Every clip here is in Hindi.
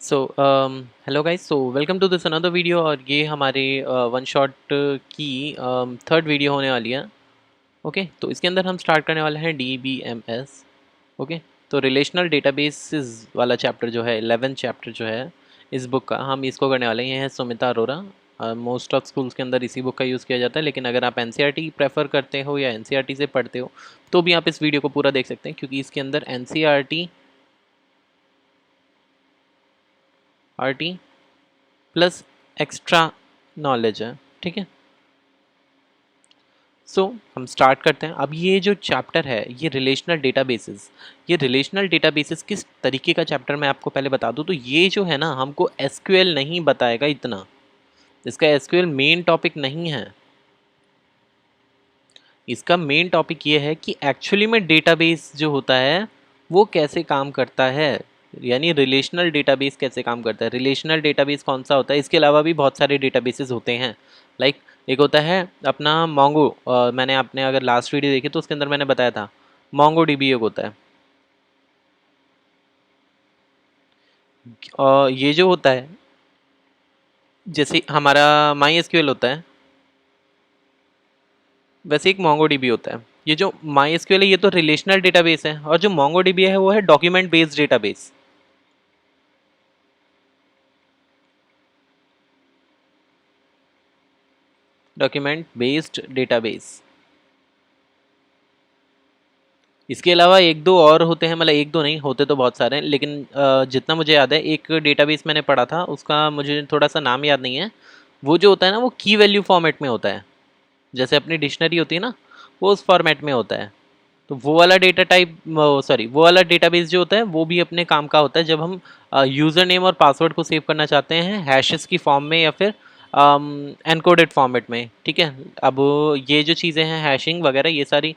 So hello guys, so welcome to this another video. और ये हमारे वन शॉट की थर्ड वीडियो होने वाली है। ओके, तो इसके अंदर हम स्टार्ट करने वाले हैं DBMS। ओके, तो रिलेशनल डेटाबेसेस वाला चैप्टर जो है 11th चैप्टर जो है इस बुक का, हम इसको करने वाले हैं। ये है Sumita Arora. Most of schools के अंदर इसी बुक का यूज़ किया जाता है, लेकिन अगर आप NCERT प्रेफर करते हो या NCERT से पढ़ते हो तो भी आप इस वीडियो को पूरा देख सकते हैं, क्योंकि इसके अंदर NCERT प्लस एक्स्ट्रा नॉलेज है। ठीक है, सो हम स्टार्ट करते हैं। अब ये जो चैप्टर है ये रिलेशनल डेटाबेसेस, ये रिलेशनल डेटाबेसेस किस तरीके का चैप्टर मैं आपको पहले बता दूं तो ये जो है ना, हमको SQL नहीं बताएगा इतना। इसका SQL मेन टॉपिक नहीं है। इसका मेन टॉपिक ये है कि एक्चुअली में डेटाबेस जो होता है वो कैसे काम करता है, यानी रिलेशनल डेटाबेस कैसे काम करता है। रिलेशनल डेटाबेस कौन सा होता है, इसके अलावा भी बहुत सारे डेटाबेसेस होते हैं। लाइक एक होता है अपना मोंगो। मैंने आपने अगर लास्ट वीडियो देखी तो उसके अंदर मैंने बताया था मोंगो DB एक होता है। ये जो होता है, जैसे हमारा माई एसक्यूएल होता है, वैसे एक मोंगो DB होता है। ये जो माई एसक्यूएल है ये तो रिलेशनल डेटाबेस है, और जो मोंगो DB है वो है document based database. Document based database. इसके अलावा एक दो और होते हैं, मतलब एक दो नहीं होते तो बहुत सारे हैं, लेकिन जितना मुझे याद है एक डेटाबेस मैंने पढ़ा था, उसका मुझे थोड़ा सा नाम याद नहीं है। वो जो होता है ना वो की वैल्यू फॉर्मेट में होता है, जैसे अपनी डिक्शनरी होती है ना, वो उस फॉर्मेट में होता है। तो वो वाला डेटा टाइप, सॉरी, वो वाला डेटाबेस जो होता है वो भी अपने काम का होता है जब हम यूज़र नेम और पासवर्ड को सेव करना चाहते हैं हैशेस की फॉर्म में या फिर एनकोडेड फॉर्मेट में। ठीक है, अब ये जो चीज़ें हैं हैशिंग वगैरह ये सारी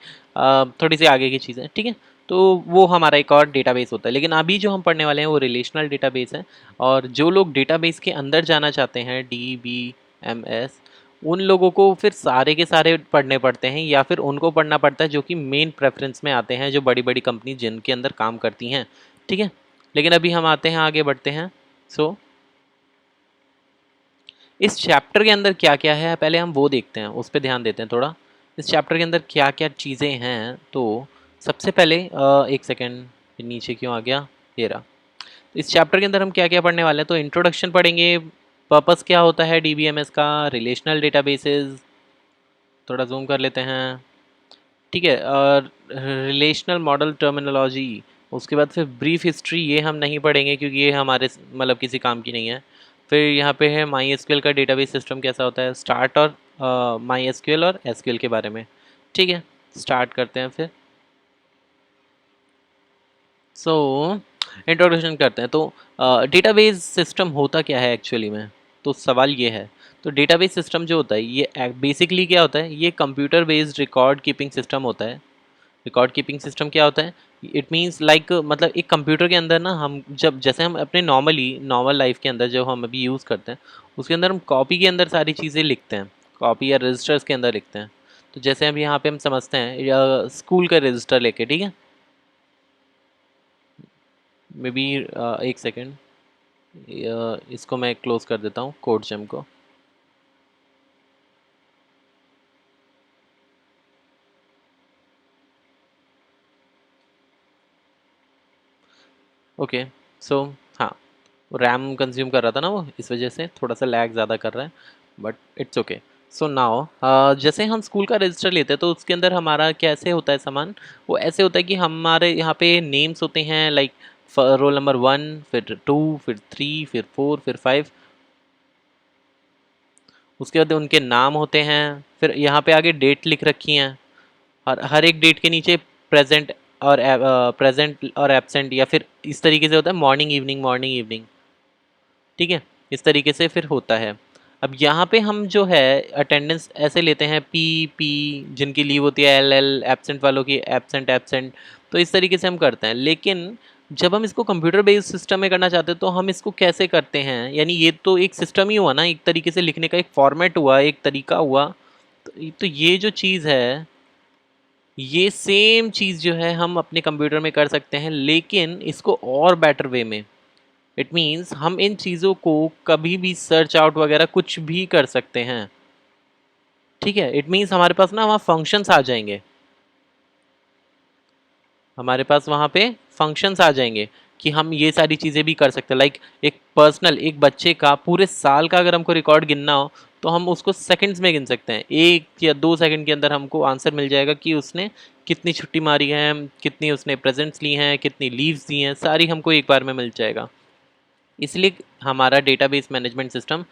थोड़ी सी आगे की चीज़ें हैं। ठीक है, तो वो हमारा एक और डेटाबेस होता है, लेकिन अभी जो हम पढ़ने वाले हैं वो रिलेशनल डेटाबेस है। और जो लोग डेटाबेस के अंदर जाना चाहते हैं DBMS, उन लोगों को फिर सारे के सारे पढ़ने पड़ते हैं, या फिर उनको पढ़ना पड़ता है जो कि मेन प्रेफरेंस में आते हैं, जो बड़ी बड़ी कंपनी जिनके अंदर काम करती हैं। ठीक है, लेकिन अभी हम आते हैं, आगे बढ़ते हैं। सो इस चैप्टर के अंदर क्या क्या है पहले हम वो देखते हैं, उस पर ध्यान देते हैं थोड़ा। इस चैप्टर के अंदर क्या क्या चीज़ें हैं, तो सबसे पहले एक सेकेंड, नीचे क्यों आ गया, ये रहा। तो इस चैप्टर के अंदर हम क्या क्या पढ़ने वाले हैं, तो इंट्रोडक्शन पढ़ेंगे, पर्पस क्या होता है DBMS का, रिलेशनल डेटाबेसेस, थोड़ा जूम कर लेते हैं। ठीक है, और रिलेशनल मॉडल टर्मिनोलॉजी, उसके बाद फिर ब्रीफ हिस्ट्री, ये हम नहीं पढ़ेंगे क्योंकि ये हमारे मतलब किसी काम की नहीं है। फिर यहाँ पे है माई एसक्यूएल का डेटाबेस सिस्टम कैसा होता है, स्टार्ट और माई एसक्यूएल और एसक्यूएल के बारे में। ठीक है, स्टार्ट करते हैं फिर। सो इंट्रोडक्शन करते हैं, तो डेटाबेस सिस्टम होता क्या है एक्चुअली में, तो सवाल ये है। तो डेटाबेस सिस्टम जो होता है ये बेसिकली क्या होता है, ये computer based record keeping system होता है। रिकॉर्ड कीपिंग सिस्टम क्या होता है, इट मीन्स लाइक मतलब एक कंप्यूटर के अंदर ना, हम जब जैसे हम अपने नॉर्मल लाइफ के अंदर जो हम अभी यूज़ करते हैं उसके अंदर हम कॉपी के अंदर सारी चीज़ें लिखते हैं, कॉपी या रजिस्टर्स के अंदर लिखते हैं। तो जैसे अभी यहाँ पे हम समझते हैं स्कूल का रजिस्टर लेके, ठीक है, मे बी एक सेकेंड, इसको मैं क्लोज कर देता हूँ कोड जेम को। ओके, सो हाँ, रैम कंज्यूम कर रहा था ना वो, इस वजह से थोड़ा सा लैग ज़्यादा कर रहा है, but it's okay. So now जैसे हम स्कूल का रजिस्टर लेते हैं तो उसके अंदर हमारा कैसे होता है सामान, वो ऐसे होता है कि हमारे यहाँ पे नेम्स होते हैं, लाइक रोल नंबर 1, फिर 2, फिर 3, फिर 4, फिर 5। उसके बाद उनके नाम होते हैं, फिर यहाँ पे आगे डेट लिख रखी हैं, और हर एक डेट के नीचे प्रेजेंट और प्रेजेंट और एब्सेंट, या फिर इस तरीके से होता है मॉर्निंग इवनिंग मॉर्निंग इवनिंग। ठीक है, इस तरीके से फिर होता है। अब यहाँ पे हम जो है अटेंडेंस ऐसे लेते हैं, पी पी, जिनकी लीव होती है LL, एब्सेंट वालों की एब्सेंट एब्सेंट। तो इस तरीके से हम करते हैं, लेकिन जब हम इसको कंप्यूटर बेस्ड सिस्टम में करना चाहते हैं तो हम इसको कैसे करते हैं, यानी ये तो एक सिस्टम ही हुआ ना, एक तरीके से लिखने का एक फॉर्मेट हुआ, एक तरीका हुआ। तो ये जो चीज़ है, ये सेम चीज़ जो है हम अपने कंप्यूटर में कर सकते हैं, लेकिन इसको और बेटर वे में, इट मीन्स हम इन चीज़ों को कभी भी सर्च आउट वगैरह कुछ भी कर सकते हैं, ठीक है। इट मीन्स हमारे पास ना वहाँ फंक्शंस आ जाएंगे, हमारे पास वहाँ पे फंक्शंस आ जाएंगे कि हम ये सारी चीज़ें भी कर सकते हैं। लाइक एक पर्सनल, एक बच्चे का पूरे साल का अगर हमको रिकॉर्ड गिनना हो तो हम उसको सेकंड्स में गिन सकते हैं, 1 या 2 सेकंड के अंदर हमको आंसर मिल जाएगा कि उसने कितनी छुट्टी मारी है, कितनी उसने प्रेजेंट्स ली हैं, कितनी लीव्स दी हैं, सारी हमको एक बार में मिल जाएगा। इसलिए हमारा डेटाबेस मैनेजमेंट सिस्टम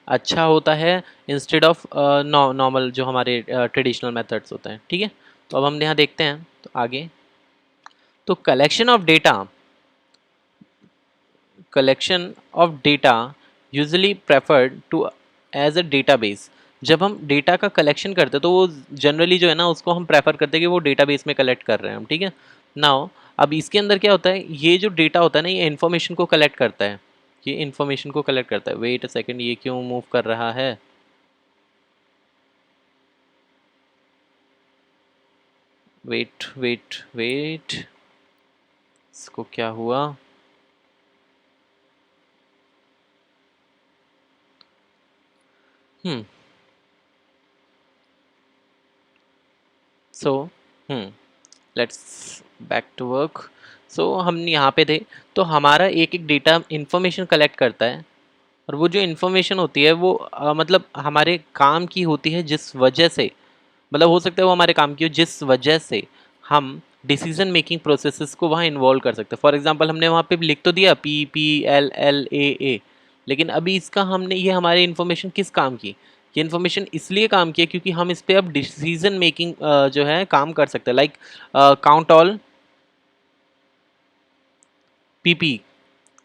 अच्छा होता है इंस्टेड ऑफ नॉर्मल जो हमारे ट्रेडिशनल मेथड्स होते हैं, ठीक है। तो अब हम यहाँ देखते हैं तो आगे, तो collection of data usually preferred to as a database. जब हम डेटा का कलेक्शन करते हैं तो वो जनरली जो है ना उसको हम प्रेफर करते हैं कि वो डेटाबेस में कलेक्ट कर रहे हैं हम, ठीक है। नाउ अब इसके अंदर क्या होता है, ये जो डेटा होता है ना ये इन्फॉर्मेशन को कलेक्ट करता है, ये इन्फॉर्मेशन को कलेक्ट करता है। वेट अ सेकेंड, ये क्यों मूव कर रहा है? वेट वेट वेट, इसको क्या हुआ? Hmm so let's back to work. So हम यहाँ पे थे, तो हमारा एक एक डेटा इन्फॉर्मेशन कलेक्ट करता है, और वो जो इन्फॉर्मेशन होती है वो मतलब हमारे काम की होती है, जिस वजह से मतलब हो सकता है वो हमारे काम की हो जिस वजह से हम डिसीजन मेकिंग प्रोसेसेस को वहाँ इन्वॉल्व कर सकते हैं। फॉर एग्जांपल हमने वहाँ पे लिख तो दिया PPLLAA, लेकिन अभी इसका हमने ये हमारी इन्फॉर्मेशन किस काम की, ये इन्फॉर्मेशन इसलिए काम की है क्योंकि हम इस पे अब डिसीजन मेकिंग जो है काम कर सकते हैं। लाइक काउंट ऑल PP,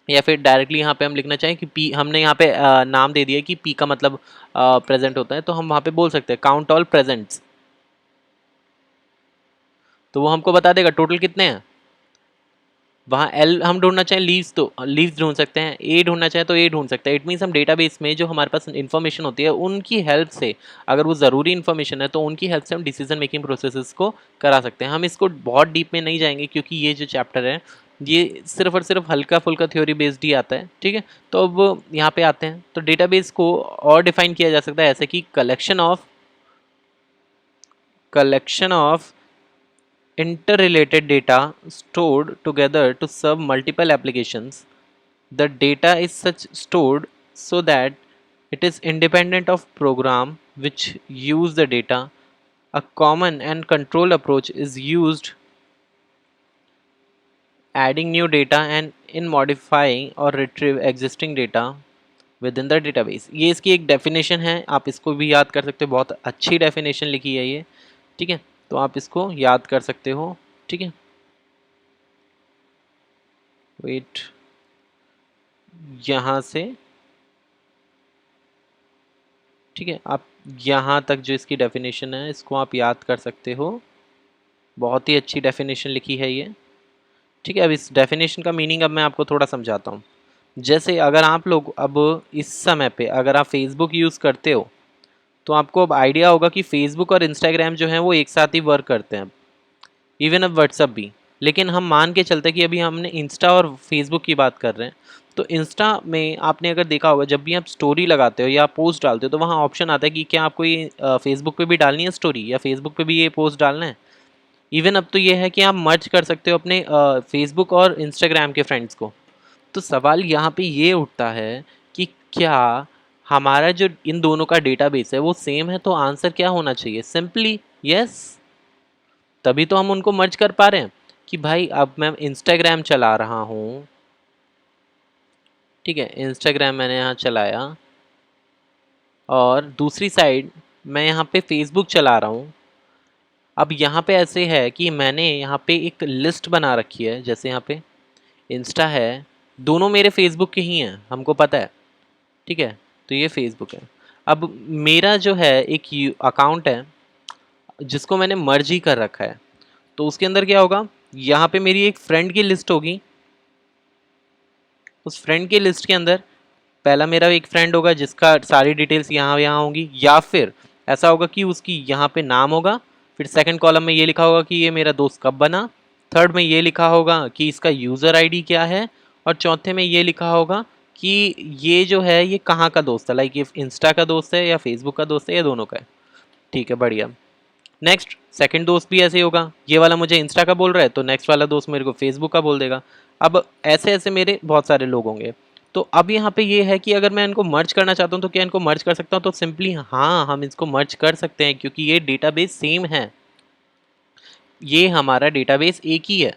या फिर डायरेक्टली यहाँ पे हम लिखना चाहें कि P, हमने यहाँ पे नाम दे दिया कि P का मतलब प्रेजेंट होता है, तो हम वहाँ पे बोल सकते हैं काउंट ऑल प्रेजेंट्स, तो वो हमको बता देगा टोटल कितने हैं। वहाँ एल हम ढूंढना चाहें लीव्स, तो लीव्स ढूंढ सकते हैं, ए ढूंढना चाहें तो ए ढूंढ सकते हैं। इट मीन्स हम डेटाबेस में जो हमारे पास इन्फॉर्मेशन होती है उनकी हेल्प से, अगर वो ज़रूरी इन्फॉर्मेशन है तो उनकी हेल्प से हम डिसीजन मेकिंग प्रोसेसेस को करा सकते हैं। हम इसको बहुत डीप में नहीं जाएंगे क्योंकि ये जो चैप्टर है ये सिर्फ और सिर्फ हल्का फुल्का थ्योरी बेस्ड ही आता है, ठीक है। तो अब यहाँ पे आते हैं, तो डेटाबेस को और डिफाइन किया जा सकता है ऐसे कि collection of interrelated data stored together to serve multiple applications. The data is such stored so that it is independent of program which use the data. A common and control approach is used adding new data and in modifying or retrieve existing data within the database. ये इसकी एक डेफिनेशन है, आप इसको भी याद कर सकते हो, बहुत अच्छी डेफिनेशन लिखी है ये, ठीक है। तो आप इसको याद कर सकते हो, ठीक है। वेट, यहाँ से, ठीक है, आप यहाँ तक जो इसकी डेफिनेशन है इसको आप याद कर सकते हो, बहुत ही अच्छी डेफिनेशन लिखी है ये, ठीक है। अब इस डेफिनेशन का मीनिंग अब मैं आपको थोड़ा समझाता हूँ। जैसे अगर आप लोग अब इस समय पे अगर आप फेसबुक यूज़ करते हो तो आपको अब आइडिया होगा कि फेसबुक और इंस्टाग्राम जो है वो एक साथ ही वर्क करते हैं, इवन अब व्हाट्सअप भी। लेकिन हम मान के चलते हैं कि अभी हमने इंस्टा और फेसबुक की बात कर रहे हैं, तो इंस्टा में आपने अगर देखा होगा जब भी आप स्टोरी लगाते हो या पोस्ट डालते हो तो वहाँ ऑप्शन आता है कि क्या आपको ये फेसबुक पे भी डालनी है स्टोरी या फेसबुक पे भी ये पोस्ट डालना है। इवन अब तो ये है कि आप मर्ज कर सकते हो अपने फेसबुक और इंस्टाग्राम के फ्रेंड्स को। तो सवाल यहाँ पे ये उठता है कि क्या हमारा जो इन दोनों का डेटाबेस है वो सेम है, तो आंसर क्या होना चाहिए? Simply yes. तभी तो हम उनको मर्ज कर पा रहे हैं कि भाई अब मैं इंस्टाग्राम चला रहा हूँ, ठीक है, इंस्टाग्राम मैंने यहाँ चलाया और दूसरी साइड मैं यहाँ पे फेसबुक चला रहा हूँ। अब यहाँ पे ऐसे है कि मैंने यहाँ पे एक लिस्ट बना रखी है, जैसे यहाँ पे इंस्टा है, दोनों मेरे फेसबुक के ही हैं, हमको पता है, ठीक है। तो ये फेसबुक है। अब मेरा जो है एक अकाउंट है जिसको मैंने मर्ज ही कर रखा है, तो उसके अंदर क्या होगा, यहाँ पे मेरी एक फ्रेंड की लिस्ट होगी, उस फ्रेंड की लिस्ट के अंदर पहला मेरा एक फ्रेंड होगा जिसका सारी डिटेल्स यहाँ यहाँ होंगी, या फिर ऐसा होगा कि उसकी यहाँ पे नाम होगा, फिर सेकंड कॉलम में ये लिखा होगा कि ये मेरा दोस्त कब बना, थर्ड में ये लिखा होगा कि इसका यूज़र आईडी क्या है, और चौथे में ये लिखा होगा कि ये जो है ये कहाँ का दोस्त है, लाइक ये इंस्टा का दोस्त है या फेसबुक का दोस्त है या दोनों का है। ठीक है, बढ़िया। नेक्स्ट सेकंड दोस्त भी ऐसे ही होगा, ये वाला मुझे इंस्टा का बोल रहा है तो नेक्स्ट वाला दोस्त मेरे को फेसबुक का बोल देगा। अब ऐसे ऐसे मेरे बहुत सारे लोग होंगे। तो अब यहाँ पे ये है कि अगर मैं इनको मर्ज करना चाहता हूँ तो क्या इनको मर्ज कर सकता हूँ, तो सिंपली हाँ हम इसको मर्ज कर सकते हैं क्योंकि ये डेटाबेस सेम है, ये हमारा डेटाबेस एक ही है।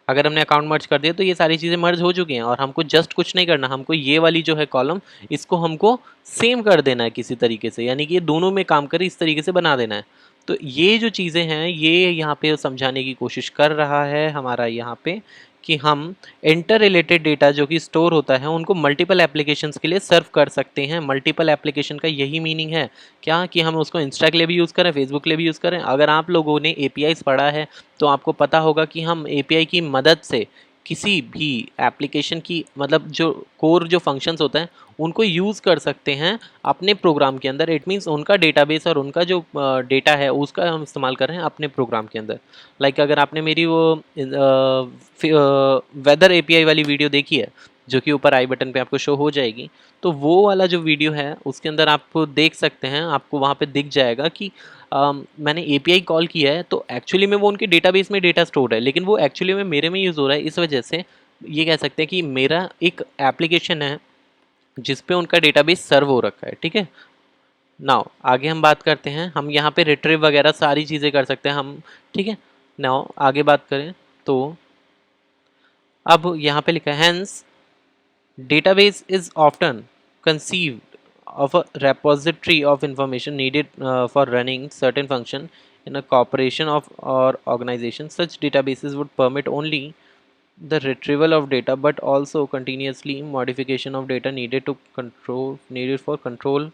अगर हमने अकाउंट मर्ज कर दिया तो ये सारी चीज़ें मर्ज हो चुकी हैं और हमको जस्ट कुछ नहीं करना, हमको ये वाली जो है कॉलम इसको हमको सेम कर देना है किसी तरीके से, यानी कि ये दोनों में काम करे इस तरीके से बना देना है। तो ये जो चीज़ें हैं ये यहाँ पे समझाने की कोशिश कर रहा है हमारा यहाँ पे कि हम इंटर रिलेटेड डेटा जो कि स्टोर होता है उनको मल्टीपल एप्लीकेशंस के लिए सर्व कर सकते हैं। मल्टीपल एप्लीकेशन का यही मीनिंग है क्या कि हम उसको इंस्टा के लिए भी यूज़ करें, फेसबुक के लिए भी यूज़ करें। अगर आप लोगों ने एपीआईज पढ़ा है तो आपको पता होगा कि हम एपीआई की मदद से किसी भी एप्लीकेशन की मतलब जो कोर जो फंक्शंस होते हैं उनको यूज़ कर सकते हैं अपने प्रोग्राम के अंदर। इट मीन्स उनका डेटाबेस और उनका जो डेटा है उसका हम इस्तेमाल कर रहे हैं अपने प्रोग्राम के अंदर। लाइक अगर आपने मेरी वो वेदर एपीआई वाली वीडियो देखी है जो कि ऊपर आई बटन पे आपको शो हो जाएगी, तो वो वाला जो वीडियो है उसके अंदर आप देख सकते हैं, आपको वहाँ पे दिख जाएगा कि मैंने एपीआई कॉल किया है तो एक्चुअली में वो उनके डेटाबेस में डेटा स्टोर है, लेकिन वो एक्चुअली में मेरे में यूज़ हो रहा है। इस वजह से ये कह सकते हैं कि मेरा एक एप्लीकेशन है जिस पे उनका डेटाबेस सर्व हो रखा है। ठीक है, नाउ आगे हम बात करते हैं, हम यहाँ पे रिट्रीव वगैरह सारी चीज़ें कर सकते हैं हम। ठीक है, नाउ आगे बात करें तो अब यहाँ पे लिखा है hence database is often conceived of a repository of information needed for running certain function in a corporation of or organization. Such databases would permit only the retrieval of data but also continuously modification of data needed for control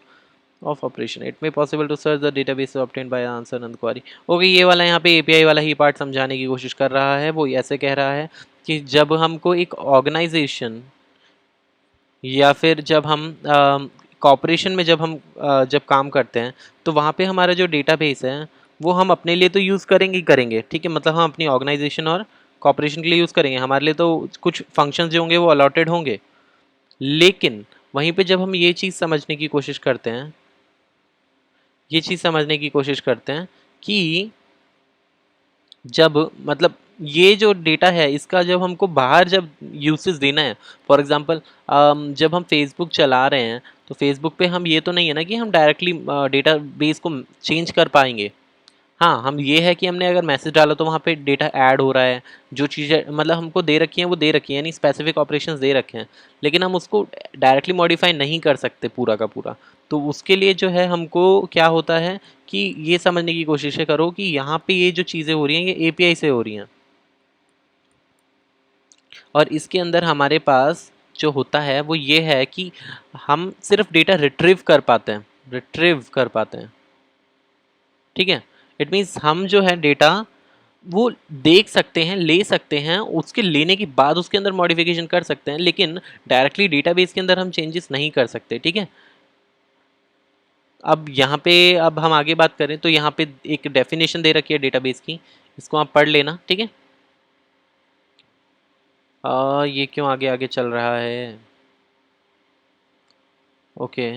of operation. It may possible to search the database obtained by answer and query. Okay, ये वाला यहाँ पे API वाला ही पार्ट समझाने की कोशिश कर रहा है। वो ऐसे कह रहा है कि जब हमको एक ऑर्गेनाइजेशन या फिर जब हम कॉर्पोरेशन में जब हम जब काम करते हैं तो वहाँ पे हमारा जो डेटाबेस है वो हम अपने लिए तो यूज़ करेंगे ही करेंगे। ठीक है, मतलब हम अपनी ऑर्गेनाइजेशन और कॉर्पोरेशन के लिए यूज़ करेंगे, हमारे लिए तो कुछ फंक्शंस जो होंगे वो अलॉटेड होंगे। लेकिन वहीं पे जब हम ये चीज़ समझने की कोशिश करते हैं, ये चीज़ समझने की कोशिश करते हैं कि जब मतलब ये जो डेटा है इसका जब हमको बाहर जब यूसेज देना है, फॉर एग्जांपल जब हम फेसबुक चला रहे हैं तो फेसबुक पे हम ये तो नहीं है ना कि हम डायरेक्टली डेटा बेस को चेंज कर पाएंगे। हाँ, हम ये है कि हमने अगर मैसेज डाला तो वहाँ पे डेटा ऐड हो रहा है, जो चीज़ें मतलब हमको दे रखी हैं वो दे रखी हैं, यानी स्पेसिफिक ऑपरेशंस दे रखे हैं, लेकिन हम उसको डायरेक्टली मॉडिफाई नहीं कर सकते पूरा का पूरा। तो उसके लिए जो है हमको क्या होता है कि ये समझने की कोशिश करो कि यहाँ पे ये जो चीज़ें हो रही हैं ये एपीआई से हो रही हैं और इसके अंदर हमारे पास जो होता है वो ये है कि हम सिर्फ डेटा रिट्रीव कर पाते हैं, रिट्रीव कर पाते हैं। ठीक है, इट मीन्स हम जो है डेटा वो देख सकते हैं, ले सकते हैं, उसके लेने के बाद उसके अंदर मॉडिफिकेशन कर सकते हैं, लेकिन डायरेक्टली डेटाबेस के अंदर हम चेंजेस नहीं कर सकते। ठीक है, अब यहाँ पे अब हम आगे बात करें तो यहाँ पे एक डेफिनेशन दे रखी है डेटाबेस की, इसको आप पढ़ लेना। ठीक है, ये क्यों आगे आगे चल रहा है? Okay,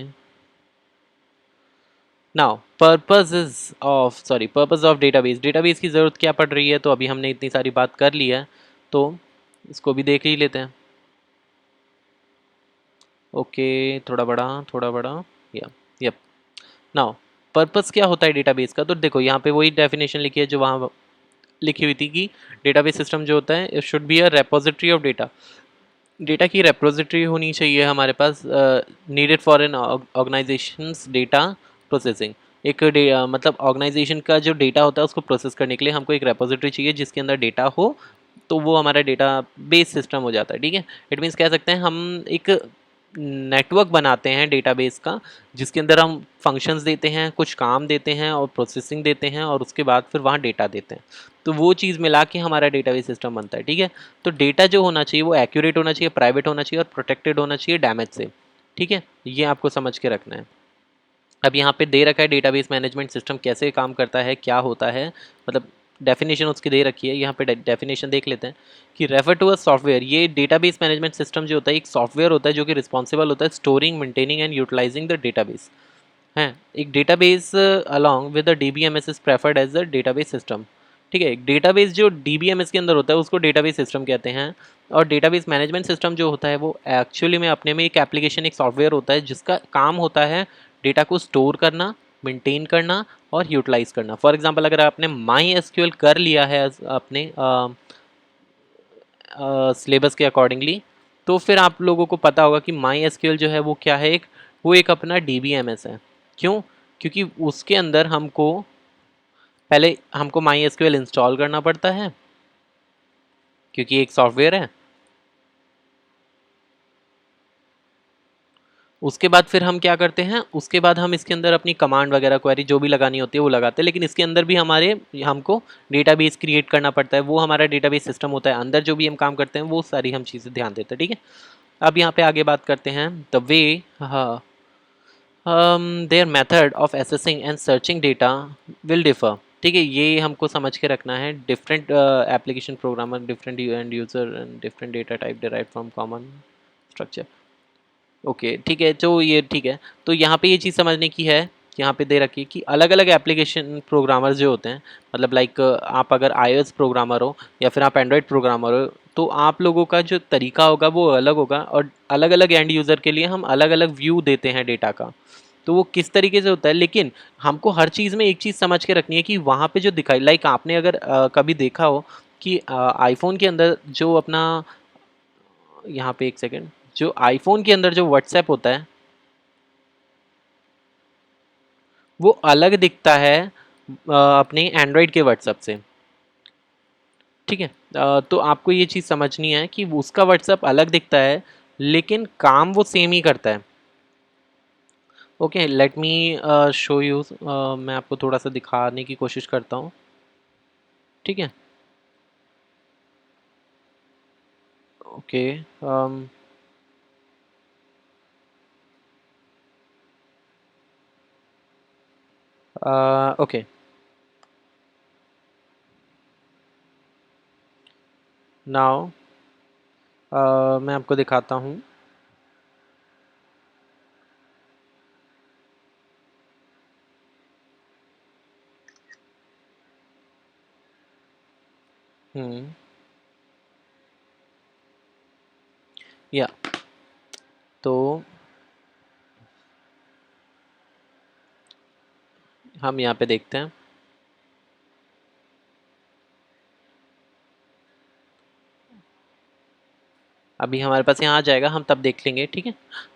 now purpose of database, database की ज़रूरत क्या पड़ रही है, तो अभी हमने इतनी सारी बात कर ली है तो इसको भी देख ही लेते हैं। ओके, थोड़ा बड़ा या यप। नाउ पर्पस क्या होता है डेटाबेस का, तो देखो यहाँ पे वही डेफिनेशन लिखी है जो वहाँ लिखी हुई थी कि डेटाबेस सिस्टम जो होता है it should be a repository of data, data की रेपोजिटरी होनी चाहिए हमारे पास, needed for an organisations data processing. एक मतलब ऑर्गेनाइजेशन का जो डेटा होता है उसको प्रोसेस करने के लिए हमको एक रेपोजिटरी चाहिए जिसके अंदर डेटा हो, तो वो हमारा डेटा बेस सिस्टम हो जाता है। ठीक है, इट मीन्स कह सकते हैं हम एक नेटवर्क बनाते हैं डेटाबेस का जिसके अंदर हम फंक्शंस देते हैं, कुछ काम देते हैं और प्रोसेसिंग देते हैं और उसके बाद फिर वहाँ डेटा देते हैं, तो वो चीज़ मिला के हमारा डेटाबेस सिस्टम बनता है। ठीक है, तो डेटा जो होना चाहिए वो एक्यूरेट होना चाहिए, प्राइवेट होना चाहिए और प्रोटेक्टेड होना चाहिए डैमेज से। ठीक है, ये आपको समझ के रखना है। अब यहाँ पे दे रखा है डेटाबेस मैनेजमेंट सिस्टम कैसे काम करता है, क्या होता है, मतलब डेफिनेशन उसकी दे रखी है, यहाँ पे डेफिनेशन देख लेते हैं कि रेफर टू अ सॉफ्टवेयर, ये डेटाबेस मैनेजमेंट सिस्टम जो होता है एक सॉफ्टवेयर होता है जो कि रिस्पॉन्सिबल होता है storing, maintaining and utilizing the database है। एक database along with the DBMS is preferred as the database system. ठीक है, एक डेटाबेस जो डीबीएमएस के अंदर होता है उसको डेटाबेस सिस्टम कहते हैं। और डेटाबेस मैनेजमेंट सिस्टम जो होता है वो एक्चुअली में अपने में एक एप्लीकेशन, एक सॉफ्टवेयर होता है जिसका काम होता है डेटा को स्टोर करना, मेंटेन करना और यूटिलाइज करना। फॉर एग्जांपल अगर आपने माई एसक्यूएल कर लिया है अपने सिलेबस के अकॉर्डिंगली, तो फिर आप लोगों को पता होगा कि माई एसक्यूएल जो है वो क्या है, वो एक अपना डीबीएमएस है। क्यों? क्योंकि उसके अंदर पहले हमको माई एसक्यूएल इंस्टॉल करना पड़ता है क्योंकि एक सॉफ्टवेयर है। उसके बाद फिर हम क्या करते हैं, उसके बाद हम इसके अंदर अपनी कमांड वगैरह क्वेरी जो भी लगानी होती है वो लगाते हैं, लेकिन इसके अंदर भी हमको डेटाबेस क्रिएट करना पड़ता है, वो हमारा डेटाबेस सिस्टम होता है। अंदर जो भी हम काम करते हैं वो सारी हम चीज़ें ध्यान देते हैं। ठीक है, अब यहाँ पे आगे बात करते हैं द वे, हाँ, there method of accessing and searching data will differ. ठीक है, ये हमको समझ के रखना है। Different application programmer, different end user and different data type derive from common structure. Okay ठीक है, तो ये ठीक है। तो यहाँ पे ये चीज़ समझने की है, यहाँ पे दे रखी है कि अलग अलग एप्लीकेशन प्रोग्रामर जो होते हैं, मतलब लाइक आप अगर iOS प्रोग्रामर हो या फिर आप एंड्रॉयड प्रोग्रामर हो, तो आप लोगों का जो तरीका होगा वो अलग होगा और अलग अलग एंड यूज़र के लिए हम अलग अलग व्यू देते हैं डेटा का। तो वो किस तरीके से होता है, लेकिन हमको हर चीज़ में एक चीज़ समझ के रखनी है कि वहाँ पे जो दिखाई, लाइक आपने अगर कभी देखा हो कि आईफोन के अंदर जो अपना, यहाँ पे एक सेकेंड, जो आईफोन के अंदर जो व्हाट्सएप होता है वो अलग दिखता है अपने एंड्रॉयड के व्हाट्सएप से। ठीक है, तो आपको ये चीज़ समझनी है कि उसका व्हाट्सएप अलग दिखता है लेकिन काम वो सेम ही करता है। Okay, let me show you, मैं आपको थोड़ा सा दिखाने की कोशिश करता हूँ। ठीक है, ओके, ओके, नाउ मैं आपको दिखाता हूँ। हम्म, या तो हम यहाँ पे देखते हैं। अभी हमारे पास यहाँ आ जाएगा, हम तब देख लेंगे। ठीक है,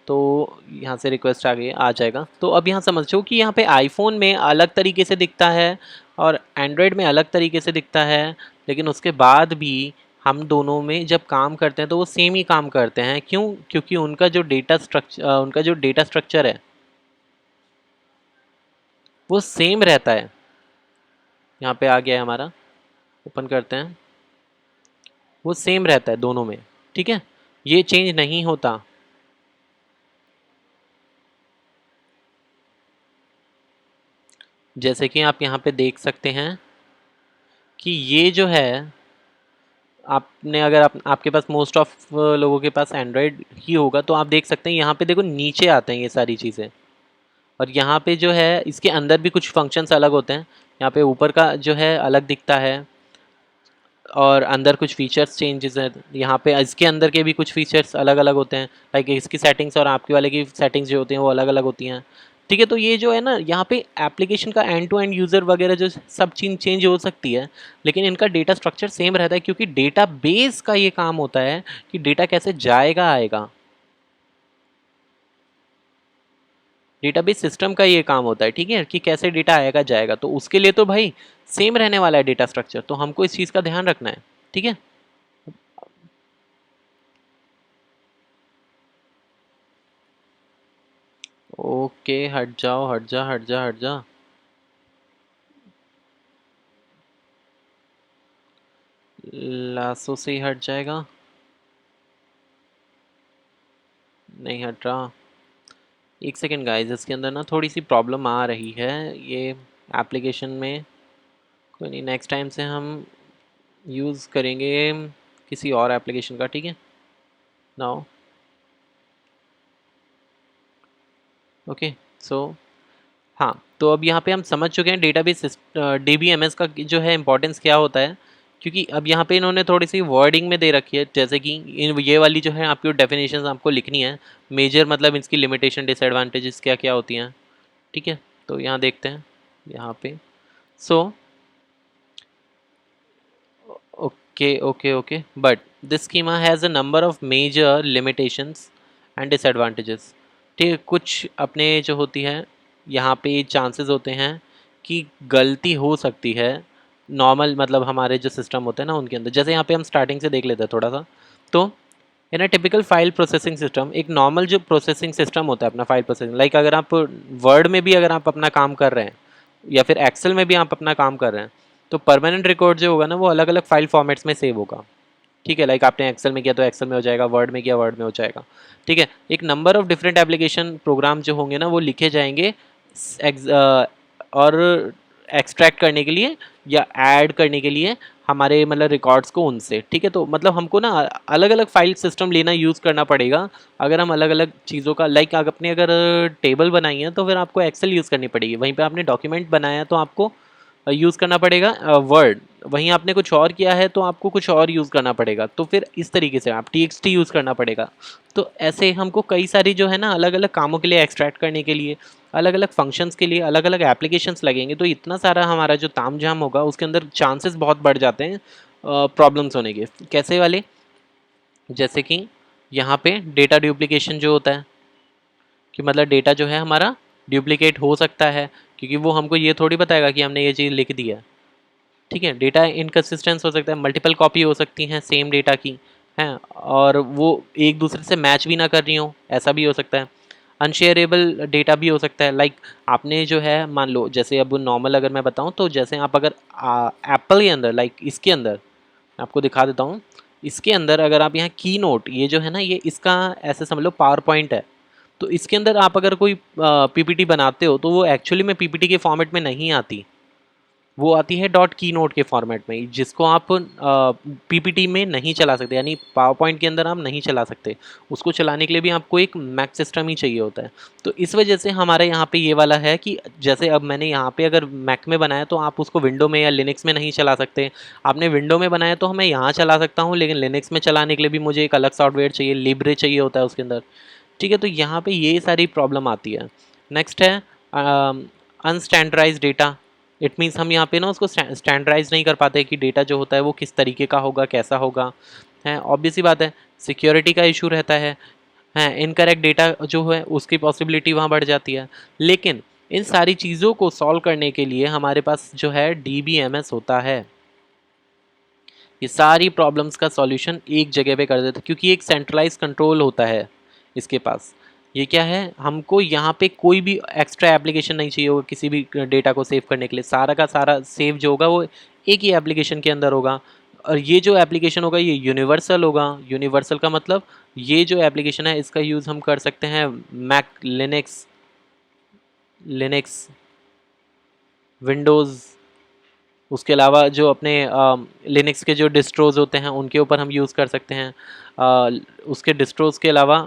तो यहाँ से रिक्वेस्ट आ गई, आ जाएगा। तो अब यहाँ समझो कि यहाँ पे आईफोन में अलग तरीके से दिखता है और एंड्रॉयड में अलग तरीके से दिखता है, लेकिन उसके बाद भी हम दोनों में जब काम करते हैं तो वो सेम ही काम करते हैं। क्यों? क्योंकि उनका जो डेटा स्ट्रक्चर है वो सेम रहता है। यहाँ पे आ गया है हमारा, ओपन करते हैं, वो सेम रहता है दोनों में। ठीक है, ये चेंज नहीं होता। जैसे कि आप यहाँ पे देख सकते हैं कि ये जो है, आपने अगर आपके पास मोस्ट ऑफ लोगों के पास एंड्रॉयड ही होगा तो आप देख सकते हैं यहाँ पे देखो नीचे आते हैं ये सारी चीज़ें। और यहाँ पे जो है इसके अंदर भी कुछ फंक्शंस अलग होते हैं। यहाँ पे ऊपर का जो है अलग दिखता है और अंदर कुछ फीचर्स चेंजेस हैं। यहाँ पे इसके अंदर के भी कुछ फीचर्स अलग अलग होते हैं, लाइक इसकी सेटिंग्स और आपके वाले की सेटिंग्स जो होती हैं वो अलग अलग होती हैं। ठीक है, तो ये जो है ना, यहाँ पे एप्लीकेशन का एंड टू एंड यूज़र वगैरह जो सब चीज़ चेंज हो सकती है, लेकिन इनका डेटा स्ट्रक्चर सेम रहता है क्योंकि डेटा बेस का ये काम होता है कि डेटा कैसे जाएगा आएगा। डेटाबेस सिस्टम का ये काम होता है, ठीक है, कि कैसे डेटा आएगा जाएगा। तो उसके लिए तो भाई सेम रहने वाला है डेटा स्ट्रक्चर, तो हमको इस चीज़ का ध्यान रखना है। ठीक है, ओके, हट जाओ, हट जा, हट जा, हट जा। लासो से ही हट जाएगा, नहीं हट रहा। एक सेकेंड गाइस, इसके अंदर ना थोड़ी सी प्रॉब्लम आ रही है, ये एप्लीकेशन में कोई नहीं, नेक्स्ट टाइम से हम यूज़ करेंगे किसी और एप्लीकेशन का, ठीक है। नाउ ओके, सो हाँ, तो अब यहाँ पे हम समझ चुके हैं डेटाबेस डीबीएमएस का जो है इंपॉर्टेंस क्या होता है, क्योंकि अब यहाँ पे इन्होंने थोड़ी सी वर्डिंग में दे रखी है, जैसे कि ये वाली जो है आपकी डेफिनेशंस आपको लिखनी है, मेजर मतलब इसकी लिमिटेशन डिसएडवांटेजेस क्या क्या होती हैं, ठीक है। तो यहाँ देखते हैं यहाँ पे, so okay okay okay, but this schema has a number of major limitations and disadvantages, ठीक है। कुछ अपने जो होती है यहाँ पे चांसेस होते हैं कि गलती हो सकती है नॉर्मल मतलब हमारे जो सिस्टम होते हैं ना उनके अंदर, जैसे यहाँ पे हम स्टार्टिंग से देख लेते हैं थोड़ा सा। तो in a typical file processing system, एक नॉर्मल जो प्रोसेसिंग सिस्टम होता है अपना फाइल प्रोसेसिंग, लाइक अगर आप वर्ड में भी अगर आप अपना काम कर रहे हैं या फिर एक्सेल में भी आप अपना काम कर रहे हैं, तो परमानेंट रिकॉर्ड जो होगा ना वो अलग अलग फाइल फॉर्मेट्स में सेव होगा, ठीक है। लाइक आपने एक्सेल में किया तो एक्सेल में हो जाएगा, वर्ड में किया वर्ड में हो जाएगा, ठीक है। एक number of different application program जो होंगे ना वो लिखे जाएंगे और एक्सट्रैक्ट करने के लिए या ऐड करने के लिए हमारे मतलब रिकॉर्ड्स को उनसे, ठीक है। तो मतलब हमको ना अलग अलग फाइल सिस्टम लेना यूज़ करना पड़ेगा अगर हम अलग अलग चीज़ों का, लाइक आपने अगर टेबल बनाई है तो फिर आपको एक्सेल यूज़ करनी पड़ेगी, वहीं पे आपने डॉक्यूमेंट बनाया है तो आपको यूज़ करना पड़ेगा वर्ड, वहीं आपने कुछ और किया है तो आपको कुछ और यूज़ करना पड़ेगा, तो फिर इस तरीके से आप TXT यूज़ करना पड़ेगा। तो ऐसे हमको कई सारी जो है ना अलग अलग कामों के लिए एक्सट्रैक्ट करने के लिए अलग अलग फंक्शंस के लिए अलग अलग एप्लीकेशंस लगेंगे, तो इतना सारा हमारा जो तामझाम होगा उसके अंदर चांसेस बहुत बढ़ जाते हैं प्रॉब्लम्स होने के। कैसे वाले, जैसे कि यहाँ पे डेटा डुप्लीकेशन जो होता है कि मतलब डेटा जो है हमारा डुप्लीकेट हो सकता है, क्योंकि वो हमको ये थोड़ी बताएगा कि हमने ये चीज़ लिख दी है, ठीक है। डेटा इनकन्सिस्टेंस हो सकता है, मल्टीपल कॉपी हो सकती हैं सेम डेटा की, हैं, और वो एक दूसरे से मैच भी ना कर रही हो, ऐसा भी हो सकता है। अनशेयरेबल डेटा भी हो सकता है, लाइक आपने जो है मान लो जैसे अब नॉर्मल अगर मैं बताऊं तो जैसे आप अगर एप्पल के अंदर, लाइक इसके अंदर आपको दिखा देता हूँ, इसके अंदर अगर आप यहाँ की नोट ये जो है ना ये इसका ऐसे समझ लो पावर पॉइंट है, तो इसके अंदर आप अगर कोई PPT बनाते हो तो वो एक्चुअली में PPT के फॉर्मेट में नहीं आती, वो आती है डॉट की नोट के फॉर्मेट में, जिसको आप PPT में नहीं चला सकते, यानी पावर पॉइंट के अंदर आप नहीं चला सकते, उसको चलाने के लिए भी आपको एक मैक सिस्टम ही चाहिए होता है। तो इस वजह से हमारे यहाँ पे ये वाला है कि जैसे अब मैंने यहाँ पे अगर मैक में बनाया तो आप उसको विंडो में या लिनक्स में नहीं चला सकते, आपने विंडो में बनाया तो मैं यहाँ चला सकता हूँ, लेकिन लिनक्स में चलाने के लिए भी मुझे एक अलग सॉफ्टवेयर चाहिए, लिब्रे चाहिए होता है उसके अंदर, ठीक है। तो यहाँ पे ये सारी प्रॉब्लम आती है। नेक्स्ट है अनस्टैंडर्डाइज डेटा, इट मीन्स हम यहाँ पे ना उसको स्टैंडर्डाइज नहीं कर पाते कि डेटा जो होता है वो किस तरीके का होगा, कैसा होगा, है ऑब्वियस सी बात है। सिक्योरिटी का इशू रहता है इनकरेक्ट डेटा जो है उसकी पॉसिबिलिटी वहाँ बढ़ जाती है। लेकिन इन सारी चीज़ों को सॉल्व करने के लिए हमारे पास जो है DBMS होता है, ये सारी प्रॉब्लम्स का सॉल्यूशन एक जगह पे कर देता है, क्योंकि एक सेंट्रलाइज कंट्रोल होता है इसके पास। ये क्या है, हमको यहाँ पे कोई भी एक्स्ट्रा एप्लीकेशन नहीं चाहिए होगा किसी भी डेटा को सेव करने के लिए, सारा का सारा सेव जो होगा वो एक ही एप्लीकेशन के अंदर होगा। और ये जो एप्लीकेशन होगा ये यूनिवर्सल होगा, यूनिवर्सल का मतलब ये जो एप्लीकेशन है इसका यूज़ हम कर सकते हैं मैक, लिनक्स, लिनक्स, विंडोज़, उसके अलावा जो अपने लिनक्स के जो डिस्ट्रोज होते हैं उनके ऊपर हम यूज़ कर सकते हैं। उसके डिस्ट्रोज के अलावा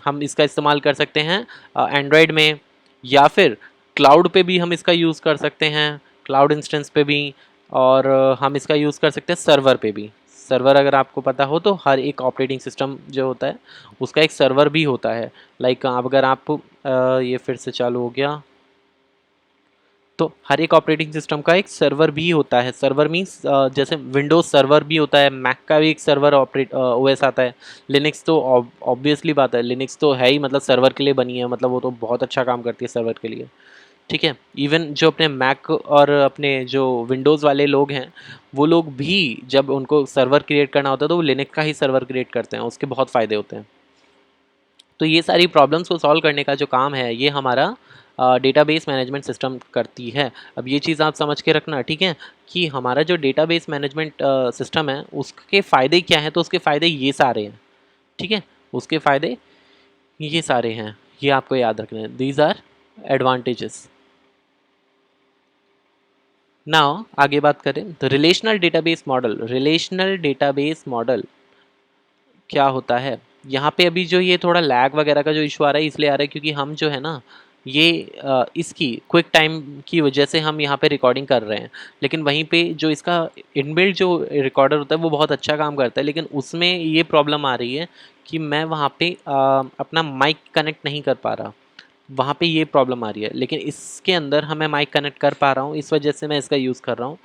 हम इसका इस्तेमाल कर सकते हैं एंड्रॉयड में, या फिर क्लाउड पे भी हम इसका यूज़ कर सकते हैं, क्लाउड इंस्टेंस पे भी, और हम इसका यूज़ कर सकते हैं सर्वर पे भी। सर्वर अगर आपको पता हो तो हर एक ऑपरेटिंग सिस्टम जो होता है उसका एक सर्वर भी होता है, लाइक अगर आप ये फिर से चालू हो गया, तो हर एक ऑपरेटिंग सिस्टम का एक सर्वर भी होता है। सर्वर मीन्स जैसे विंडोज सर्वर भी होता है, मैक का भी एक सर्वर ऑपरेट OS आता है। लिनक्स तो ऑब्वियसली बात है, लिनक्स तो है ही, मतलब सर्वर के लिए बनी है, मतलब वो तो बहुत अच्छा काम करती है सर्वर के लिए, ठीक है। इवन जो अपने मैक और अपने जो विंडोज़ वाले लोग हैं वो लोग भी जब उनको सर्वर क्रिएट करना होता है तो वो लिनक्स का ही सर्वर क्रिएट करते हैं, उसके बहुत फ़ायदे होते हैं। तो ये सारी प्रॉब्लम्स को सॉल्व करने का जो काम है ये हमारा डेटाबेस मैनेजमेंट सिस्टम करती है। अब ये चीज़ आप समझ के रखना, ठीक है, कि हमारा जो डेटाबेस मैनेजमेंट सिस्टम है उसके फ़ायदे क्या हैं, तो उसके फ़ायदे ये सारे हैं, ठीक है। उसके फ़ायदे ये सारे हैं, ये आपको याद रखना है, दीज आर एडवांटेजेस। नाउ आगे बात करें तो रिलेशनल डेटाबेस मॉडल क्या होता है। यहाँ पे अभी जो ये थोड़ा लैग वगैरह का जो इशू आ रहा है इसलिए आ रहा है क्योंकि हम जो है ना ये इसकी क्विक टाइम की वजह से हम यहाँ पे रिकॉर्डिंग कर रहे हैं, लेकिन वहीं पे जो इसका इनबिल्ट जो रिकॉर्डर होता है वो बहुत अच्छा काम करता है, लेकिन उसमें ये प्रॉब्लम आ रही है कि मैं वहाँ पे अपना माइक कनेक्ट नहीं कर पा रहा। वहाँ पे ये प्रॉब्लम आ रही है, लेकिन इसके अंदर हमें माइक कनेक्ट कर पा रहा हूँ, इस वजह से मैं इसका यूज़ कर रहा हूँ।